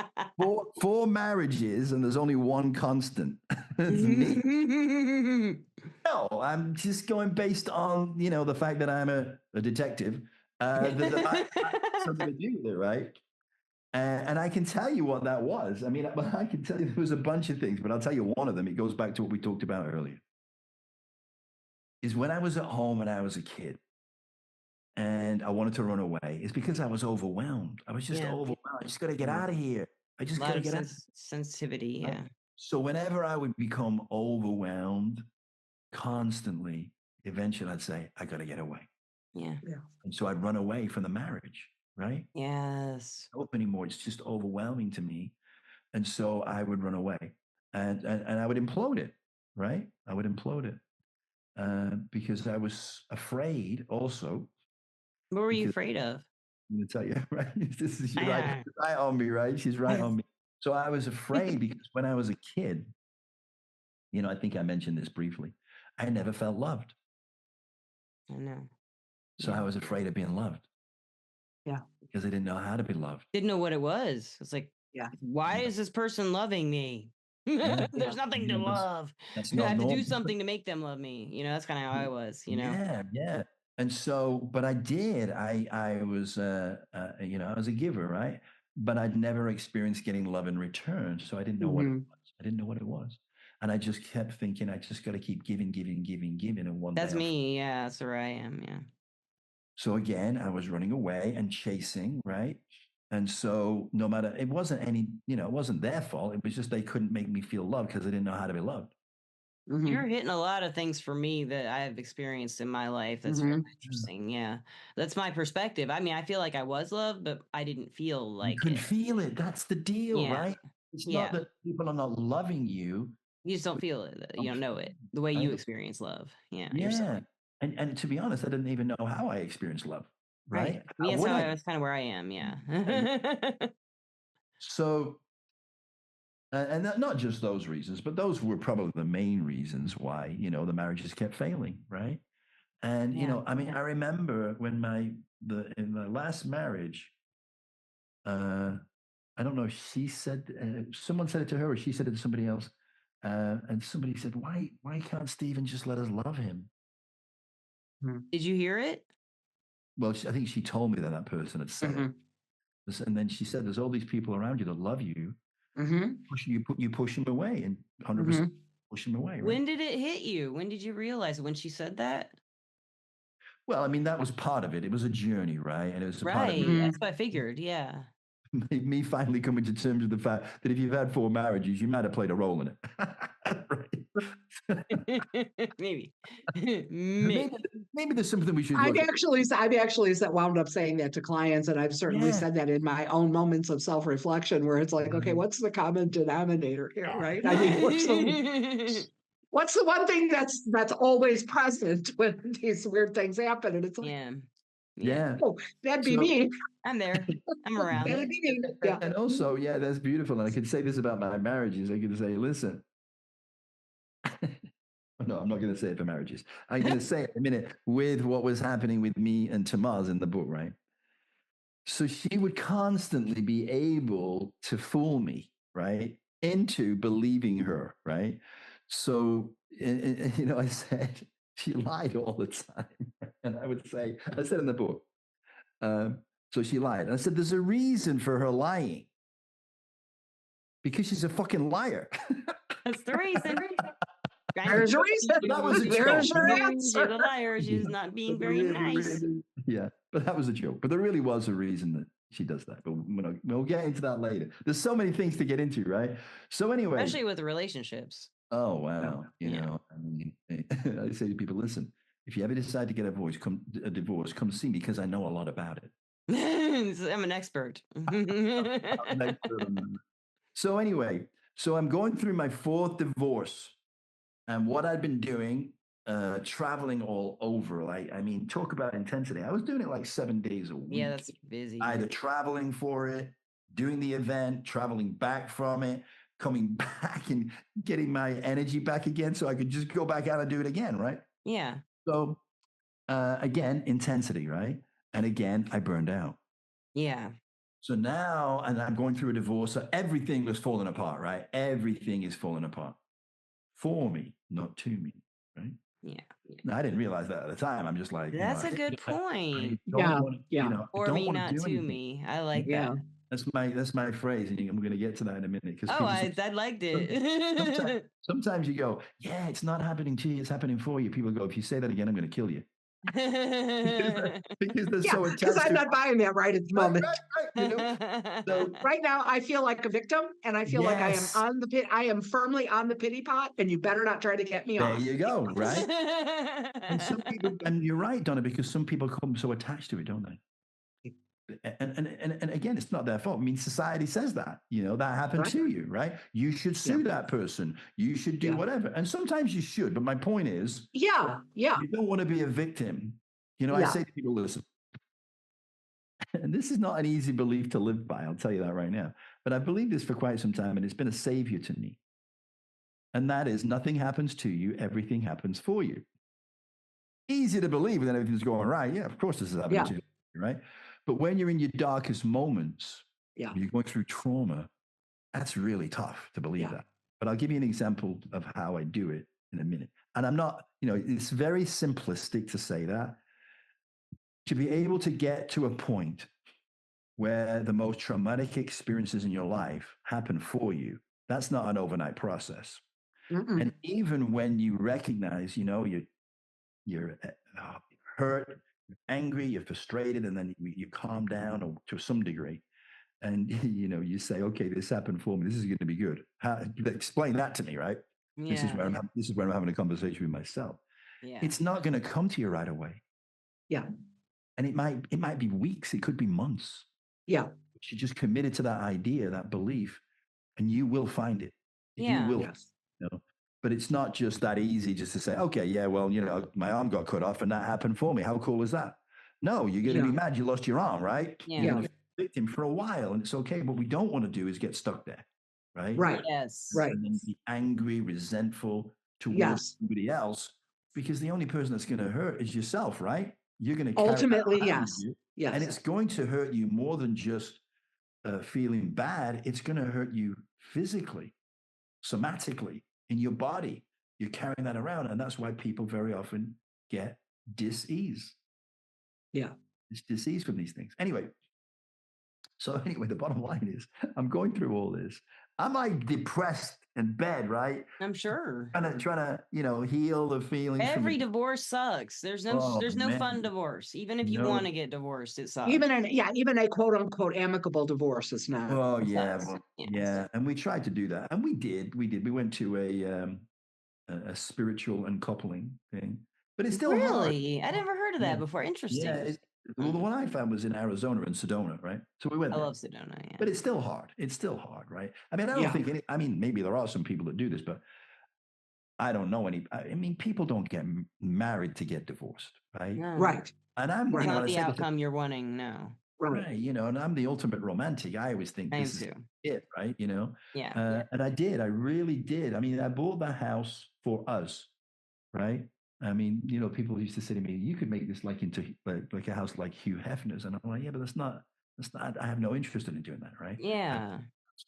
4 marriages and there's only one constant. It's me. No, I'm just going based on, the fact that I'm a detective. That I something to do with it, right? And I can tell you what that was. I mean, I can tell you there was a bunch of things, but I'll tell you one of them. It goes back to what we talked about earlier. Is when I was at home and I was a kid and I wanted to run away. It's because I was overwhelmed. I was just overwhelmed. I just got to get out of here. I just A lot gotta of get out. sensitivity. Right? Yeah. So whenever I would become overwhelmed constantly, eventually I'd say, I gotta get away. Yeah. And so I'd run away from the marriage, right? Yes. Help anymore. It's just overwhelming to me. And so I would run away and I would implode it, right? I would implode it because I was afraid also. What were you afraid of? I'm going to tell you, right? This is Yeah. right on me, right? She's right on me. So I was afraid because when I was a kid, I think I mentioned this briefly, I never felt loved. I know. So I was afraid of being loved. Yeah. Because I didn't know how to be loved. Didn't know what it was. It's like, why is this person loving me? There's nothing to love. That's I not have to normal. do something to make them love me. That's kind of how I was, Yeah. And so, but I did. I was, I was a giver, right? But I'd never experienced getting love in return. So I didn't know what it was. I didn't know what it was. And I just kept thinking, I just got to keep giving. And one That's day me. Yeah, that's where I am. Yeah. So again, I was running away and chasing, right? And so no matter, it wasn't any, it wasn't their fault. It was just they couldn't make me feel loved because I didn't know how to be loved. You're hitting a lot of things for me that I've experienced in my life. That's very interesting. Yeah. That's my perspective. I mean, I feel like I was loved, but I didn't feel like you couldn't feel it. That's the deal, right? It's not that people are not loving you. You just don't feel it. You don't know it the way you experience love. Yeah. Yeah. And to be honest, I didn't even know how I experienced love. Right. Yes, that's kind of where I am. Yeah. So, and not just those reasons, but those were probably the main reasons why, the marriages kept failing. Right. And, I remember when in my last marriage, I don't know if she said, someone said it to her or she said it to somebody else. And somebody said, why can't Stephen just let us love him? Did you hear it? Well, I think she told me that person had said it. And then she said, there's all these people around you that love you. You push them away and 100% push them away. Right? When did it hit you? When did you realize when she said that? Well, I mean, that was part of it. It was a journey, right? And it was a part of That's what I figured. Yeah. Me finally coming to terms with the fact that if you've had 4 marriages, you might have played a role in it. Maybe there's something we should. I've actually wound up saying that to clients, and I've certainly said that in my own moments of self-reflection, where it's like, okay, what's the common denominator here, right? I mean, what's the one thing that's always present when these weird things happen? And it's like, oh, that'd be me. I'm there. I'm around. That'd be me. Yeah. And also, that's beautiful. And I could say this about my marriages. I could say, listen. No, I'm not going to say it for marriages. I'm going to say it in a minute with what was happening with me and Tamaz in the book, right? So she would constantly be able to fool me, right, into believing her, right? So, I said, she lied all the time. And I said in the book, so she lied. And I said, there's a reason for her lying. Because she's a fucking liar. That's the reason. There's a reason. That was a joke. She's a liar. She's not being very nice. Yeah, but that was a joke. But there really was a reason that she does that. But we'll get into that later. There's so many things to get into, right? So anyway. Especially with relationships. Oh, wow. I say to people, listen, if you ever decide to get a divorce, come see me because I know a lot about it. I'm an expert. So anyway, I'm going through my 4th divorce. And what I'd been doing, traveling all over, talk about intensity. I was doing it like 7 days a week. Yeah, that's busy. Either traveling for it, doing the event, traveling back from it, coming back and getting my energy back again so I could just go back out and do it again, right? Yeah. So again, intensity, right? And again, I burned out. Yeah. So now, and I'm going through a divorce, so everything was falling apart, right? Everything is falling apart. For me, not to me, right? Yeah. Now, I didn't realize that at the time. I'm just like, that's a good point. For me, not to me. I like that. That's my phrase, and I'm going to get to that in a minute. I liked it. Sometimes you go, it's not happening to you, it's happening for you. People go, if you say that again, I'm going to kill you. because they're so Because attached I'm to not buying that right at the moment. So Right now, I feel like a victim, and I feel like I am yes, on the pit. I am firmly on the pity pot, and you better not try to get me there off. you go, right? And some people, and you're right, Donna, because some people come so attached to it, don't they? And again, it's not their fault. I mean, society says that, that happened Right. to you, right? You should sue that person. You should do whatever. And sometimes you should. But my point is, Yeah. you don't want to be a victim. I say to people, listen, and this is not an easy belief to live by. I'll tell you that right now. But I've believed this for quite some time, and it's been a savior to me. And that is nothing happens to you, everything happens for you. Easy to believe when everything's going right. Yeah, of course this is happening to you, right? But when you're in your darkest moments, when you're going through trauma, that's really tough to believe that. But I'll give you an example of how I do it in a minute. And I'm not, it's very simplistic to say that. To be able to get to a point where the most traumatic experiences in your life happen for you, that's not an overnight process. And even when you recognize, you're hurt, you're angry, you're frustrated, and then you calm down or to some degree, and you say, okay, this happened for me, this is going to be good. Explain that to me, right? This is where I'm having a conversation with myself. It's not going to come to you right away. And it might be weeks, it could be months. But you just committed to that idea, that belief, and you will find it. You will. But it's not just that easy just to say, okay, yeah, well, my arm got cut off and that happened for me. How cool is that? No, you're going to be mad you lost your arm, right? You're going to be a victim for a while, and it's okay. What we don't want to do is get stuck there, right? Right. Yes. And then be angry, resentful towards somebody else, because the only person that's going to hurt is yourself, right? You're going to carry ultimately, that with you, yes. And it's going to hurt you more than just feeling bad. It's going to hurt you physically, somatically, in your body. You're carrying that around, and that's why people very often get dis-ease. It's disease from these things. Anyway, the bottom line is I'm going through all this. I'm like depressed in bed, right? I'm sure. Trying to, heal the feelings. Every divorce sucks. There's no fun divorce. Even if you want to get divorced, it sucks. Even a quote unquote amicable divorce is not. Oh yeah. And we tried to do that. And we did. We went to a spiritual uncoupling thing. But it's still really hard. I never heard of that before. Interesting. Yeah, well, the one I found was in Arizona and Sedona, right? So we went. I love Sedona, yeah. But it's still hard. It's still hard, right? I mean, I don't think maybe there are some people that do this, but I don't know any. I mean, people don't get married to get divorced, right? No. Right. And I'm not the outcome you're wanting, no. Right. And I'm the ultimate romantic. I always think this is it, right? Yeah. And I did. I really did. I mean, I bought the house for us, right? I mean, people used to say to me, you could make this into like a house like Hugh Hefner's. And I'm like, yeah, but that's not, I have no interest in doing that, right? Yeah.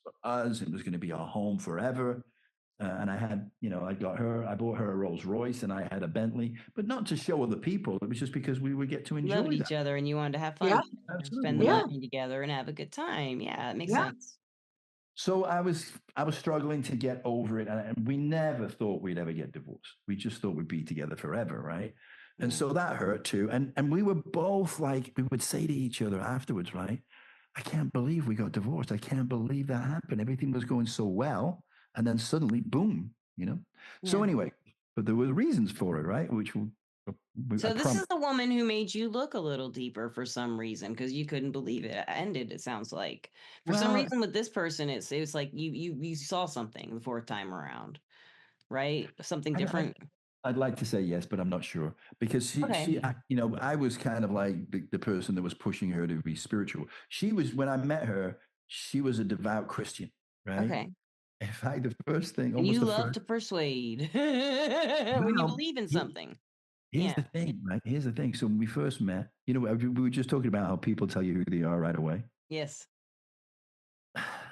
For us, it was going to be our home forever. And I had, I bought her a Rolls Royce and I had a Bentley, but not to show other people. It was just because we would get to enjoy Loved each other and you wanted to have fun, spend the money together and have a good time. Yeah, it makes sense. So I was struggling to get over it, and we never thought we'd ever get divorced. We just thought we'd be together forever, right? And so that hurt too. And we were both like, we would say to each other afterwards, right? I can't believe we got divorced. I can't believe that happened. Everything was going so well, and then suddenly, boom, So anyway, but there were reasons for it, right? So this is the woman who made you look a little deeper for some reason, because you couldn't believe it ended. It sounds like for some reason with this person, it was like you saw something the fourth time around, right? Something different. I'd like to say yes, but I'm not sure, because she I was kind of like the person that was pushing her to be spiritual. She was, when I met her, she was a devout Christian, right? Okay. In fact, the first thing, and you love to persuade when you believe in something. Here's the thing, right? Here's the thing. So when we first met, we were just talking about how people tell you who they are right away. Yes.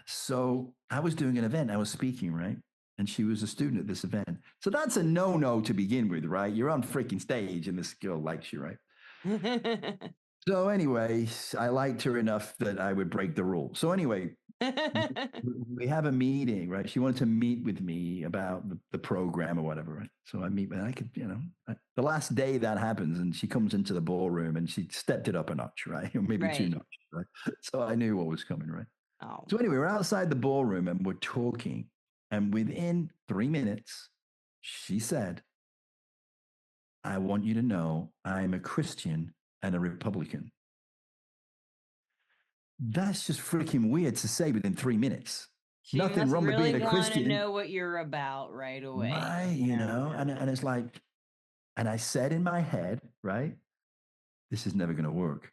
So I was doing an event. I was speaking, right? And she was a student at this event. So that's a no-no to begin with, right? You're on freaking stage and this girl likes you, right? So anyway, I liked her enough that I would break the rule. So anyway, we have a meeting, right? She wanted to meet with me about the program or whatever. Right? So I meet with, I could, the last day that happens, and she comes into the ballroom and she stepped it up a notch, right? Or maybe two notches, right? So I knew what was coming, right? Oh. So anyway, we're outside the ballroom and we're talking. And within 3 minutes, she said, I want you to know I'm a Christian and a Republican. That's just freaking weird to say within 3 minutes. She Nothing must wrong with really being a want Christian. to know what you're about right away. Right, and it's like, and I said in my head, right, this is never going to work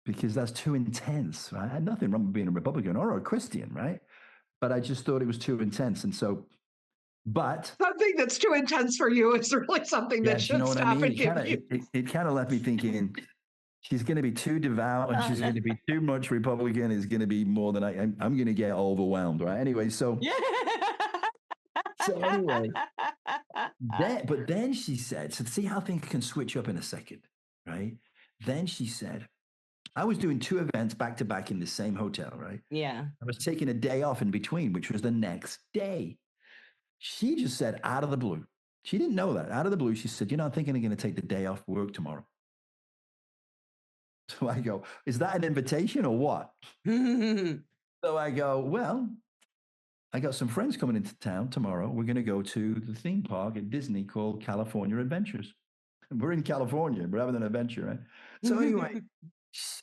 because that's too intense. Right? I had nothing wrong with being a Republican or a Christian, right? But I just thought it was too intense. And so, but something that's too intense for you is really something that should stop and give you. It kind of left me thinking, she's going to be too devout and she's going to be too much Republican. Is going to be more than I'm going to get overwhelmed, right? Anyway, so anyway, but then she said, so see how things can switch up in a second, right? Then she said, I was doing 2 events back to back in the same hotel, right? Yeah. I was taking a day off in between, which was the next day. She just said out of the blue, she didn't know that. Out of the blue, she said, I'm thinking I'm going to take the day off work tomorrow. So I go, is that an invitation or what? So I go, well, I got some friends coming into town tomorrow. We're going to go to the theme park at Disney called California Adventures. We're in California. We're having an adventure, right? So anyway,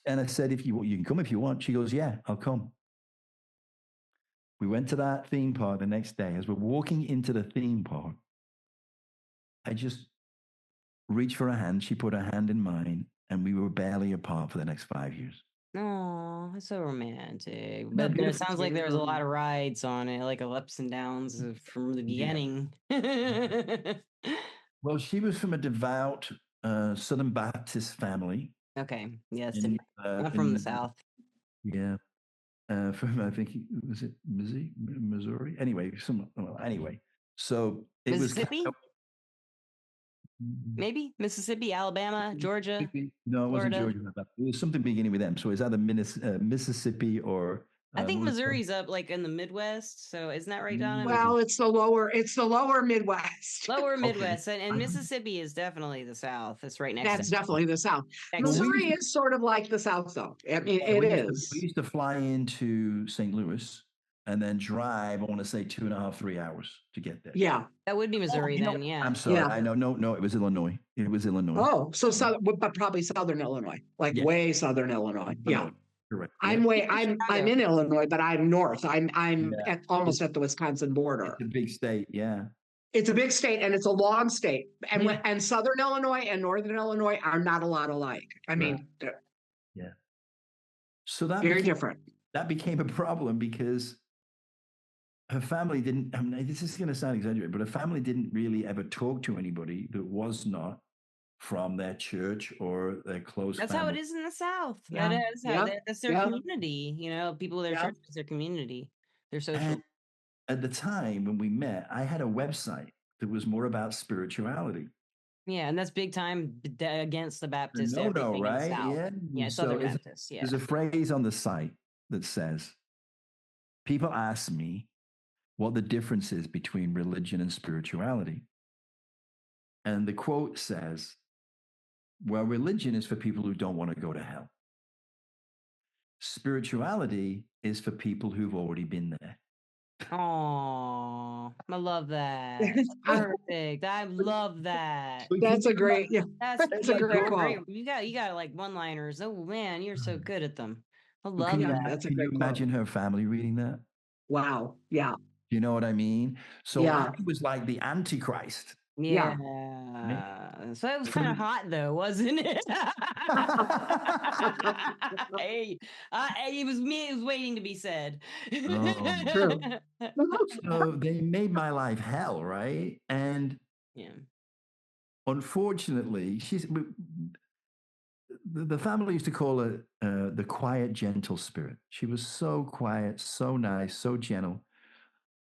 and I said, you can come if you want. She goes, yeah, I'll come. We went to that theme park the next day. As we're walking into the theme park, I just reached for her hand. She put her hand in mine, and we were barely apart for the next 5 years. Oh, that's so romantic. But it sounds like there was a lot of rides on it, like ups and downs from the beginning. Yeah. Well, she was from a devout Southern Baptist family. Okay. Yes. I'm from the South. Yeah. From, I think, was it Missouri? Anyway, anyway. So it Mississippi? was maybe Mississippi, Alabama, Georgia. No, it wasn't Georgia. It was something beginning with M. So it's either Mississippi or I think Missouri's up like in the Midwest. So isn't that right, Donna? Well, it's the lower Midwest. Lower Midwest. Okay. And Mississippi is definitely the South. It's right next. That's definitely the South. Missouri is sort of like the South, though. I mean, it is. We used to fly into St. Louis and then drive, I want to say 2.5, 3 hours to get there. Yeah. That would be Missouri then, yeah. I'm sorry. Yeah. I know. No, it was Illinois. It was Illinois. Oh, so but probably Southern Illinois, like way Southern Illinois. Yeah. Correct. I'm in Illinois, but I'm north. I'm almost at the Wisconsin border. It's a big state, yeah. It's a big state and it's a long state. And and Southern Illinois and Northern Illinois are not a lot alike. I mean, yeah. So that very different. That became a problem because her family didn't, I mean, this is going to sound exaggerated, but her family didn't really ever talk to anybody that was not from their church or their close That's family. how it is in the South. Yeah. That's their community. People, their church is their community. Their social. And at the time when we met, I had a website that was more about spirituality. Yeah, and that's big time against the Baptist. No, right? Yeah, Southern Baptist. Yeah. There's a phrase on the site that says, people ask me what the difference is between religion and spirituality. And the quote says, well, religion is for people who don't want to go to hell. Spirituality is for people who've already been there. Oh, I love that. Perfect. I love that. That's a great, that's a great quote. You got like one-liners. Oh man, you're so good at them. I love that. That's a great quote. Imagine her family reading that. Wow. Yeah. You know what I mean? So I was like the Antichrist. Yeah. So it was kind of hot though, wasn't it? Hey, it was me. It was waiting to be said. True. So they made my life hell, right? And unfortunately, the family used to call her the quiet, gentle spirit. She was so quiet, so nice, so gentle.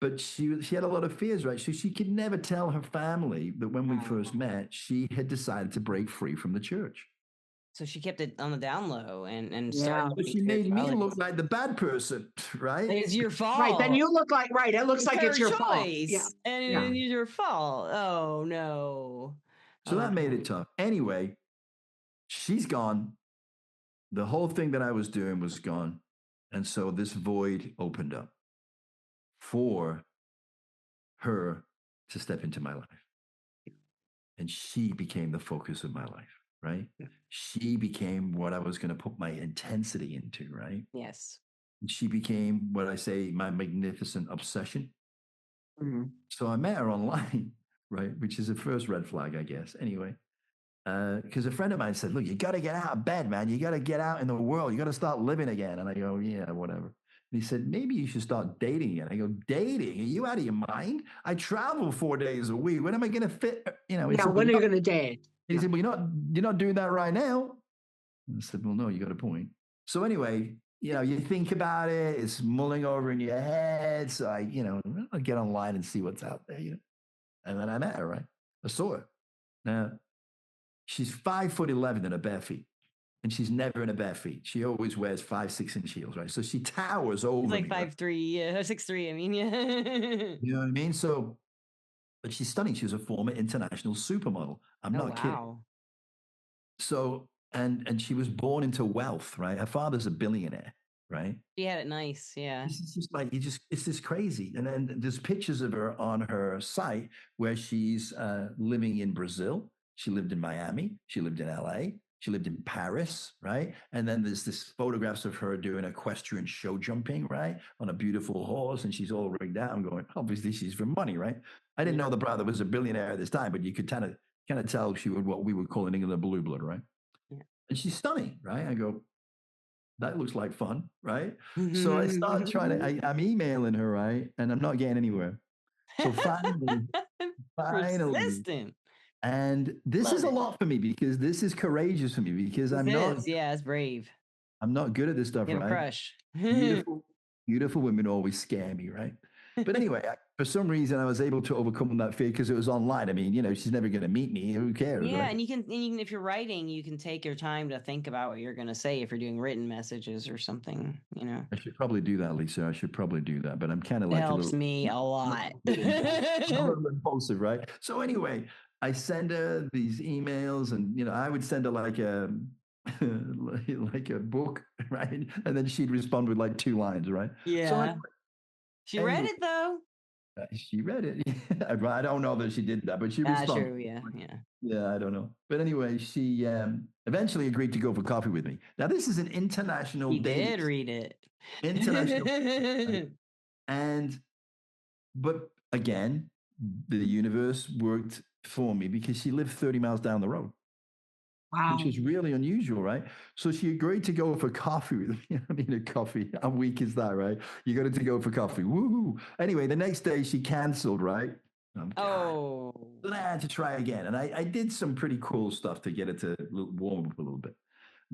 But she had a lot of fears, right? So she could never tell her family that when we first met, she had decided to break free from the church. So she kept it on the down low and Yeah. started. But she made me look like the bad person, right? It's your fault. Right. Then you look like, right. It looks like it's your fault. Yeah. And Yeah. it's your fault. Oh, no. So that made it tough. Anyway, she's gone. The whole thing that I was doing was gone. And so this void opened up for her to step into my life. And she became the focus of my life, right? Yeah. She became what I was going to put my intensity into, right? Yes. And she became what I say, my magnificent obsession. Mm-hmm. So I met her online, right? Which is the first red flag, I guess. Anyway, because a friend of mine said, look, you got to get out of bed, man. You got to get out in the world. You got to start living again. And I go, yeah, whatever. And he said, maybe you should start dating again. I go, dating? Are you out of your mind? I travel 4 days a week. When am I going to fit? Yeah, when are you going to date? He said, well, you're not doing that right now. And I said, well, no, you got a point. So anyway, you think about it, it's mulling over in your head. So I'll get online and see what's out there, And then I met her, right? I saw her. Now, she's 5'11" in her bare feet. And she's never in her bare feet. She always wears 5-6 inch heels, right? So she towers over It's like me. 5'3", yeah, 6'3", I mean, yeah. You know what I mean? So, but she's stunning. She was a former international supermodel. I'm not kidding. So, and she was born into wealth, right? Her father's a billionaire, right? She had it nice, yeah. This is just like, it's just crazy. And then there's pictures of her on her site where she's living in Brazil. She lived in Miami. She lived in LA. She lived in Paris, right? And then there's this photographs of her doing equestrian show jumping, right? On a beautiful horse. And she's all rigged out and going, obviously she's for money, right? I didn't know the brother was a billionaire at this time, but you could kind of tell she would what we would call in England a blue blood, right? Yeah. And she's stunning, right? I go, that looks like fun, right? So I start trying to, I'm emailing her, right? And I'm not getting anywhere. So finally, persistent. And this is a lot for me because this is courageous for me because it's brave. I'm not good at this stuff, right? Crush. Beautiful women always scare me, right? But anyway, for some reason, I was able to overcome that fear because it was online. I mean, she's never going to meet me. Who cares? Yeah, right? and you can, if you're writing, you can take your time to think about what you're going to say if you're doing written messages or something, I should probably do that, Lisa. I should probably do that, but I'm kind of like helps me a lot. I'm a little impulsive, right? So anyway, I send her these emails, and I would send her like a like a book, right? And then she'd respond with like 2 lines, right? Yeah. So she read it though. She read it. I don't know that she did that, but she responded. True, yeah. Yeah, I don't know. But anyway, she eventually agreed to go for coffee with me. Now, this is an international date. He did read it. International. But again, the universe worked for me because she lived 30 miles down the road. Wow. Which is really unusual, right? So she agreed to go for coffee with me. I mean, a coffee. How weak is that, right? You got to go for coffee. Woohoo. Anyway, the next day she canceled, right? Oh. Then I had to try again. And I did some pretty cool stuff to get it to warm up a little bit.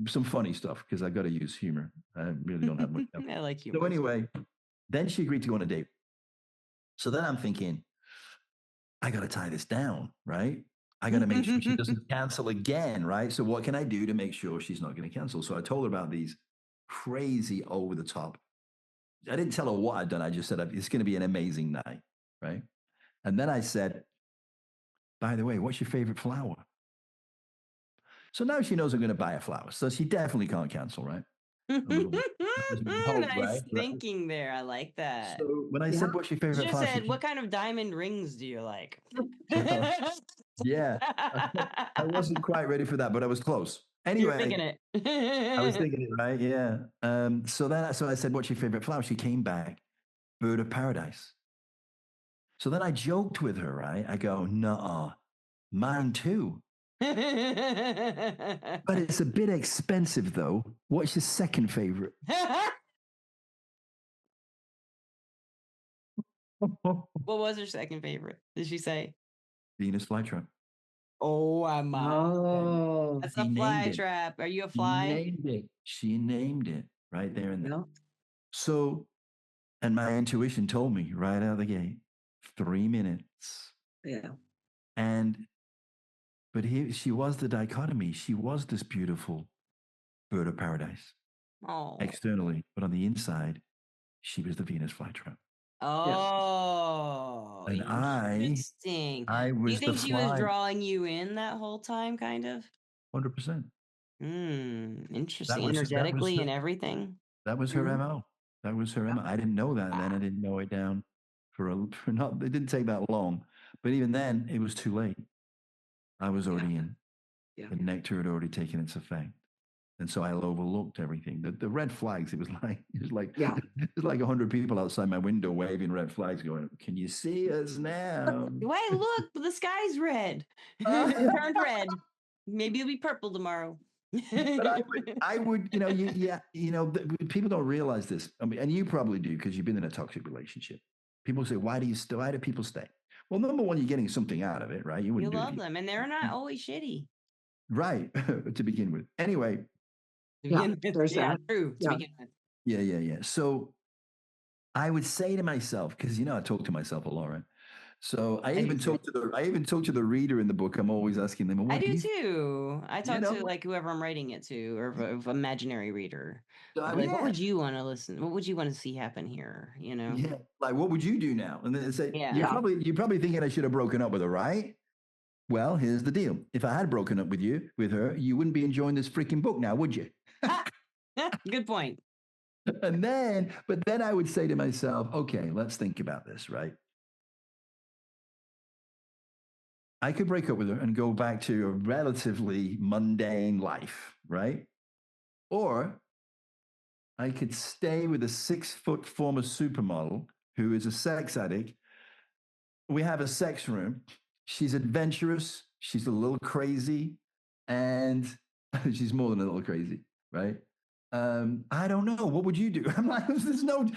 Some funny stuff because I got to use humor. I really don't have much. I like humor. So anyway, then she agreed to go on a date. So then I'm thinking, I got to tie this down, right? I got to make sure she doesn't cancel again, right? So what can I do to make sure she's not going to cancel? So I told her about these crazy over the top. I didn't tell her what I'd done. I just said, it's going to be an amazing night, right? And then I said, by the way, what's your favorite flower? So now she knows I'm going to buy a flower. So she definitely can't cancel, right? Nice thinking there. I like that. So when I said, what's your favorite flower? She said, what kind of diamond rings do you like? Yeah. I wasn't quite ready for that, but I was close. Anyway, You're thinking it. I was thinking it, right? Yeah. So I said, what's your favorite flower? She came back, bird of paradise. So then I joked with her, right? I go, nuh-uh, mine too. But it's a bit expensive though. What's your second favorite? What was her second favorite? Did she say? Venus flytrap. Oh, I'm Oh, that's a fly trap. Are you a fly? She named it right there and then. So, and my intuition told me right out of the gate, 3 minutes. Yeah. But she was the dichotomy. She was this beautiful bird of paradise externally, but on the inside, she was the Venus flytrap. Oh, And interesting. I Do you was the think she was fly. drawing you in that whole time, kind of? 100%. Interesting. That was Energetically her, and everything. that was her MO. That was her MO. I didn't know that, and then I didn't know it down for not. It didn't take that long, but even then, it was too late. I was already in. The nectar had already taken its effect. And so I overlooked everything. The red flags, it was like 100 people outside my window waving red flags going, "Can you see us now?" Wait, look, the sky's red. It turned red. Maybe it'll be purple tomorrow. But I would, people don't realize this. I mean, and you probably do because you've been in a toxic relationship. People say, why do people stay? Well, number one, you're getting something out of it, right? You wouldn't love them, and they're not always shitty. Right. To begin with. Anyway. There's that. True. To begin with. Yeah. So I would say to myself, because I talk to myself a lot, right? So I even talk to the reader in the book. I'm always asking them. I do too. I talk to like whoever I'm writing it to, or imaginary reader. Like, what would you want to listen? What would you want to see happen here? Yeah. Like, what would you do now? And then they say, you're probably thinking I should have broken up with her, right? Well, here's the deal. If I had broken up with her, you wouldn't be enjoying this freaking book now, would you? Good point. But then I would say to myself, okay, let's think about this, right? I could break up with her and go back to a relatively mundane life, right? Or I could stay with a 6-foot former supermodel who is a sex addict. We have a sex room. She's adventurous. She's a little crazy. And she's more than a little crazy, right? I don't know. What would you do? I'm like, there's no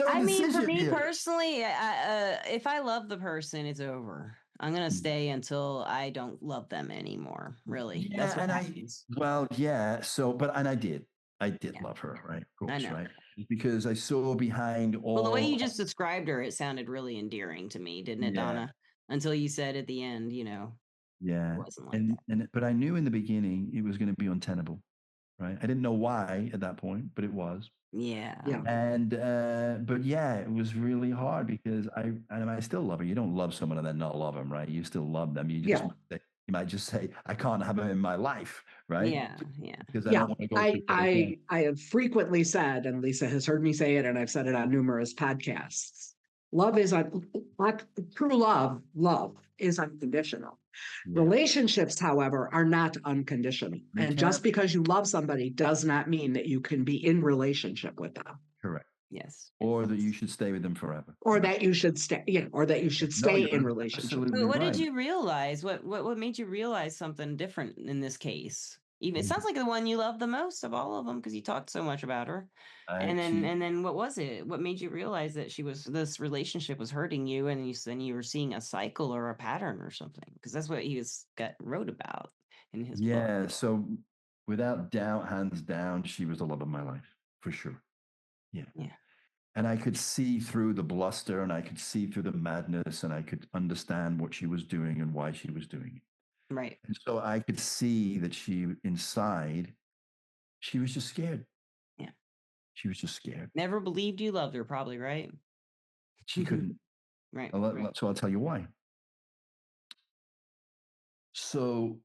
I mean, for me here. personally, if I love the person, it's over. I'm going to stay until I don't love them anymore. Really. Yeah, that's what happens. I did love her, right? Of course, right? Right? Because I saw behind all. Well, the way you just described her, it sounded really endearing to me, didn't it, Donna? Until you said at the end, Yeah. It wasn't like that. But I knew in the beginning it was going to be untenable, right? I didn't know why at that point, but it was. Yeah. And but it was really hard because I still love her. You don't love someone and then not love them, right? You still love them. You might just say, I can't have them in my life, right? Yeah. Because I don't want to go through I have frequently said, and Lisa has heard me say it, and I've said it on numerous podcasts. True love is unconditional. Relationships, however, are not unconditional. And just because you love somebody does not mean that you can be in relationship with them. Correct. Yes. Or that you should stay with them forever. Or that you should stay, in relationship. But what did you realize? What made you realize something different in this case? Even it sounds like the one you love the most of all of them because you talked so much about her. And then what was it? What made you realize that this relationship was hurting you, and you were seeing a cycle or a pattern or something? Because that's what he wrote about in his book. Yeah. So without doubt, hands down, she was the love of my life for sure. Yeah. And I could see through the bluster, and I could see through the madness, and I could understand what she was doing and why she was doing it. Right. And so I could see that inside, she was just scared. Yeah. She was just scared. Never believed you loved her, probably, right? She couldn't. Right. So I'll tell you why. So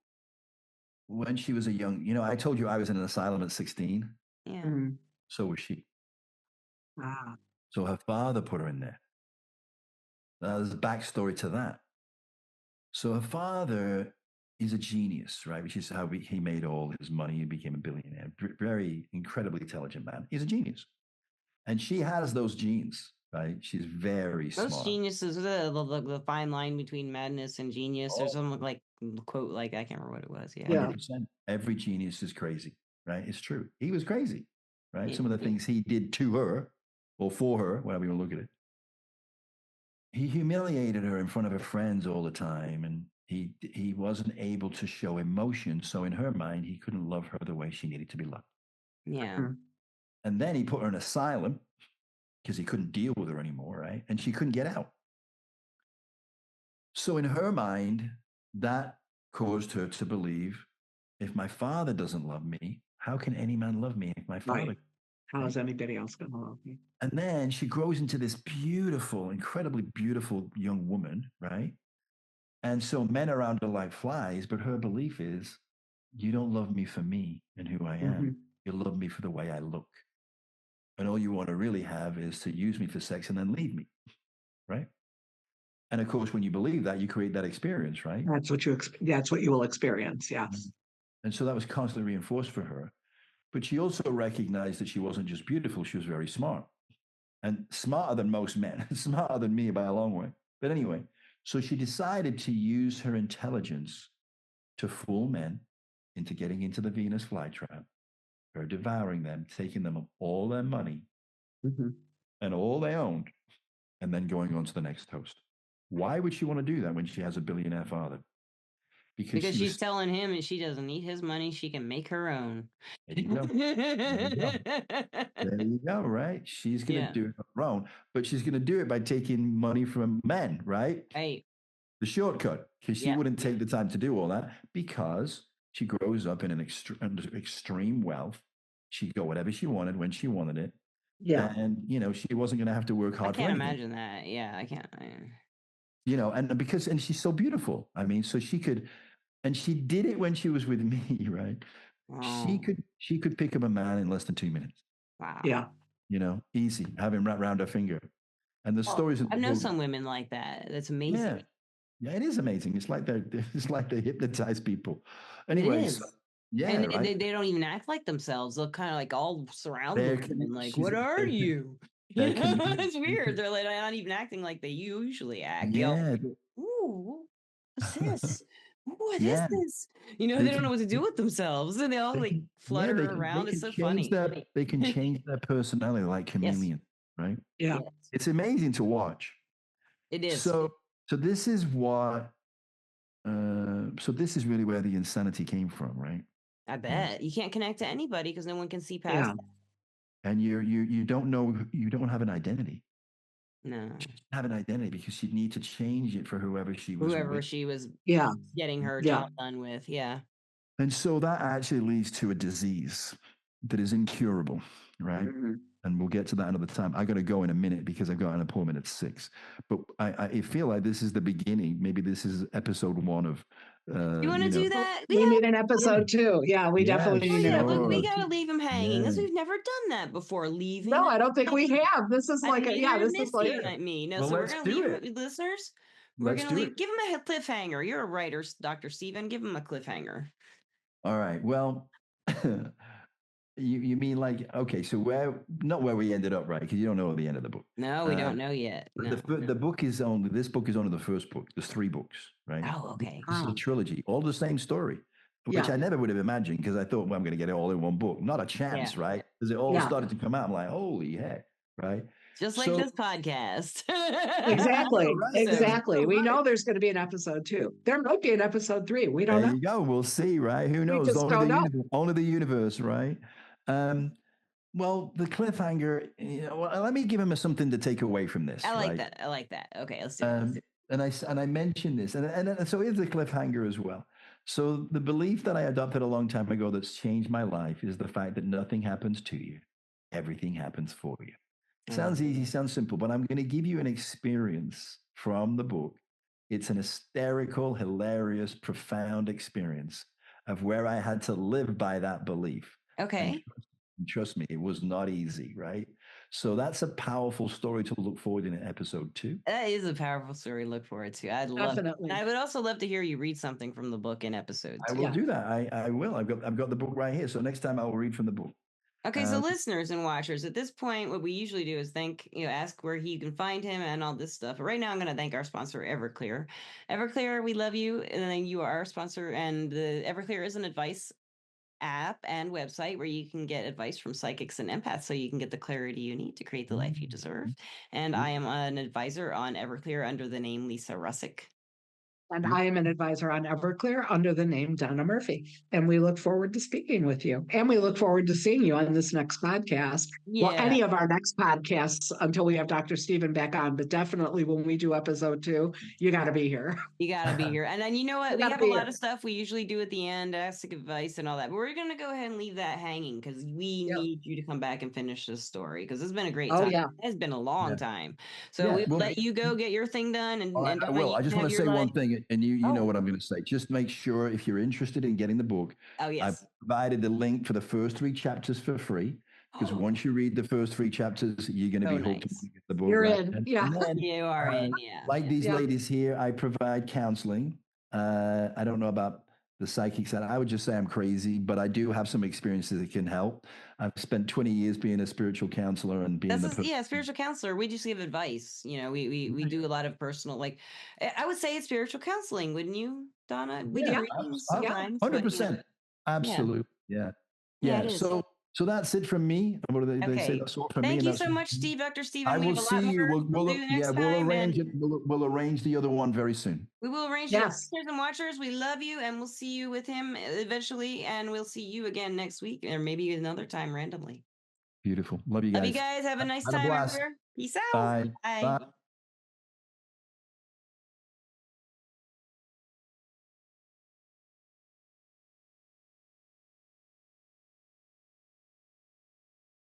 when she was I told you I was in an asylum at 16. Yeah. So was she. Wow. So her father put her in there. Now, there's a backstory to that. So her father is a genius, right? Which is how he made all his money. He became a billionaire. Very incredibly intelligent man. He's a genius. And she has those genes, right? She's very smart. Most geniuses, the fine line between madness and genius. There's some quote, I can't remember what it was. Yeah. 100%. Every genius is crazy, right? It's true. He was crazy, right? Some of the things he did to her or for her, whatever you want to look at it. He humiliated her in front of her friends all the time, and he wasn't able to show emotion. So in her mind, he couldn't love her the way she needed to be loved. Yeah. And then he put her in an asylum because he couldn't deal with her anymore, right? And she couldn't get out. So in her mind, that caused her to believe, if my father doesn't love me, how can any man love me if my father? Right. How is anybody else going to love me? And then she grows into this beautiful, incredibly beautiful young woman, right? And so men around her like flies, but her belief is, you don't love me for me and who I am. You love me for the way I look. And all you want to really have is to use me for sex and then leave me, right? And of course, when you believe that, you create that experience, right? That's what you will experience. Yes. And so that was constantly reinforced for her. But she also recognized that she wasn't just beautiful, she was very smart and smarter than most men, smarter than me by a long way. But anyway, so she decided to use her intelligence to fool men into getting into the Venus flytrap, her devouring them, taking them all their money and all they owned, and then going on to the next toast. Why would she want to do that when she has a billionaire father? Because she's telling him that she doesn't need his money. She can make her own. There you go. There you go, right? She's going to do it on her own, but she's going to do it by taking money from men, right? Right. The shortcut, because she wouldn't take the time to do all that because she grows up in an extreme wealth. She'd go whatever she wanted when she wanted it. Yeah. And, she wasn't going to have to work hard. I can't imagine that. Yeah, I can't. And she's so beautiful. I mean, so she could, and she did it when she was with me, right? Oh. She could pick up a man in less than 2 minutes. Wow. Yeah. Easy, have him wrapped around her finger. And the stories. I know some women like that. That's amazing. Yeah, it is amazing. It's like they hypnotize people. Anyways, and right? they don't even act like themselves. They'll kind of like all surround them and like, what are you? It's weird. They're like not even acting like they usually act. Yeah. Ooh, what's this? What is this? They don't know what to do with themselves, and they all like flutter around. It's so funny. They can change their personality like chameleon, right? Yeah, it's amazing to watch. It is. So this is what. So this is really where the insanity came from, right? I bet you can't connect to anybody because no one can see past that. And you don't know, you don't have an identity. No. She doesn't have an identity because she'd need to change it for whoever she was getting her job done with. Yeah. And so that actually leads to a disease that is incurable, right? And we'll get to that another time. I got to go in a minute because I've got an appointment at 6. But I feel like this is the beginning. Maybe this is episode 1 of. You want to do that? We need an episode 2. Yeah, we definitely need an episode. But we got to leave him hanging because we've never done that before. Leaving. No, I don't think we have. This is like this is like me. No, well, so we're gonna leave listeners. We're gonna leave. Give him a cliffhanger. You're a writer, Dr. Steven. Give him a cliffhanger. All right. Well. You mean like, okay, so not where we ended up, right? Because you don't know the end of the book. No, we don't know yet. No. The book is only, this book is only the first book. There's 3 books, right? Oh, okay. This is a trilogy, all the same story, which I never would have imagined because I thought, well, I'm going to get it all in one book. Not a chance, right? Because it all started to come out. I'm like, holy heck, right? Just like this podcast. Exactly. Exactly. We know there's going to be an episode 2. There might be an episode 3. We don't know. There you go. We'll see, right? Who knows? Only the universe, right? Well, the cliffhanger, let me give him something to take away from this. I like that. Okay, let's do it. And I mentioned this, and so here's the cliffhanger as well. So the belief that I adopted a long time ago that's changed my life is the fact that nothing happens to you. Everything happens for you. Sounds easy, sounds simple, but I'm going to give you an experience from the book. It's an hysterical, hilarious, profound experience of where I had to live by that belief. Okay. And trust me, it was not easy, right? So that's a powerful story to look forward in episode 2. That is a powerful story to look forward to. I'd love it. And I would also love to hear you read something from the book in episode 2. I will do that. I will. I've got the book right here. So next time I will read from the book. Okay, so listeners and watchers, at this point, what we usually do is ask where you can find him and all this stuff. But right now, I'm going to thank our sponsor, Everclear. Everclear, we love you, and then you are our sponsor. And Everclear is an advice app and website where you can get advice from psychics and empaths so you can get the clarity you need to create the life you deserve. And I am an advisor on Everclear under the name Lisa Rusczyk. And I am an advisor on Everclear under the name Donna Murphy. And we look forward to speaking with you. And we look forward to seeing you on this next podcast. Yeah. Well, any of our next podcasts until we have Dr. Stephen back on. But definitely when we do episode 2, you got to be here. You got to be here. And then you know what? We have a lot of stuff we usually do at the end, ask advice and all that. But we're going to go ahead and leave that hanging because we need you to come back and finish this story because it's been a great time. Oh, yeah. It's been a long time. So we'll let you go get your thing done. And I will. I just want to say one thing, and you know what I'm going to say. Just make sure if you're interested in getting the book, I've provided the link for the first 3 chapters for free. Because once you read the first 3 chapters, you're going to be hooked on the book. You're in. And then, you are in. Like these ladies here, I provide counseling. I don't know about the psychic side. I would just say I'm crazy, but I do have some experiences that can help. I've spent 20 years being a spiritual counselor and being spiritual counselor. We just give advice. You know, we do a lot of personal, like I would say it's spiritual counseling, wouldn't you, Donna? We do readings sometimes. 100%. Absolutely. Yeah. So that's it from me. What do they say? That's all from me. Thank you so much, Steve, Dr. Stephen. I will see you. We'll arrange the other one very soon. We will arrange it. Listeners and watchers, we love you, and we'll see you with him eventually, and we'll see you again next week, or maybe another time randomly. Beautiful. Love you guys. Love you guys. Have a nice time. Peace out. Bye. Bye.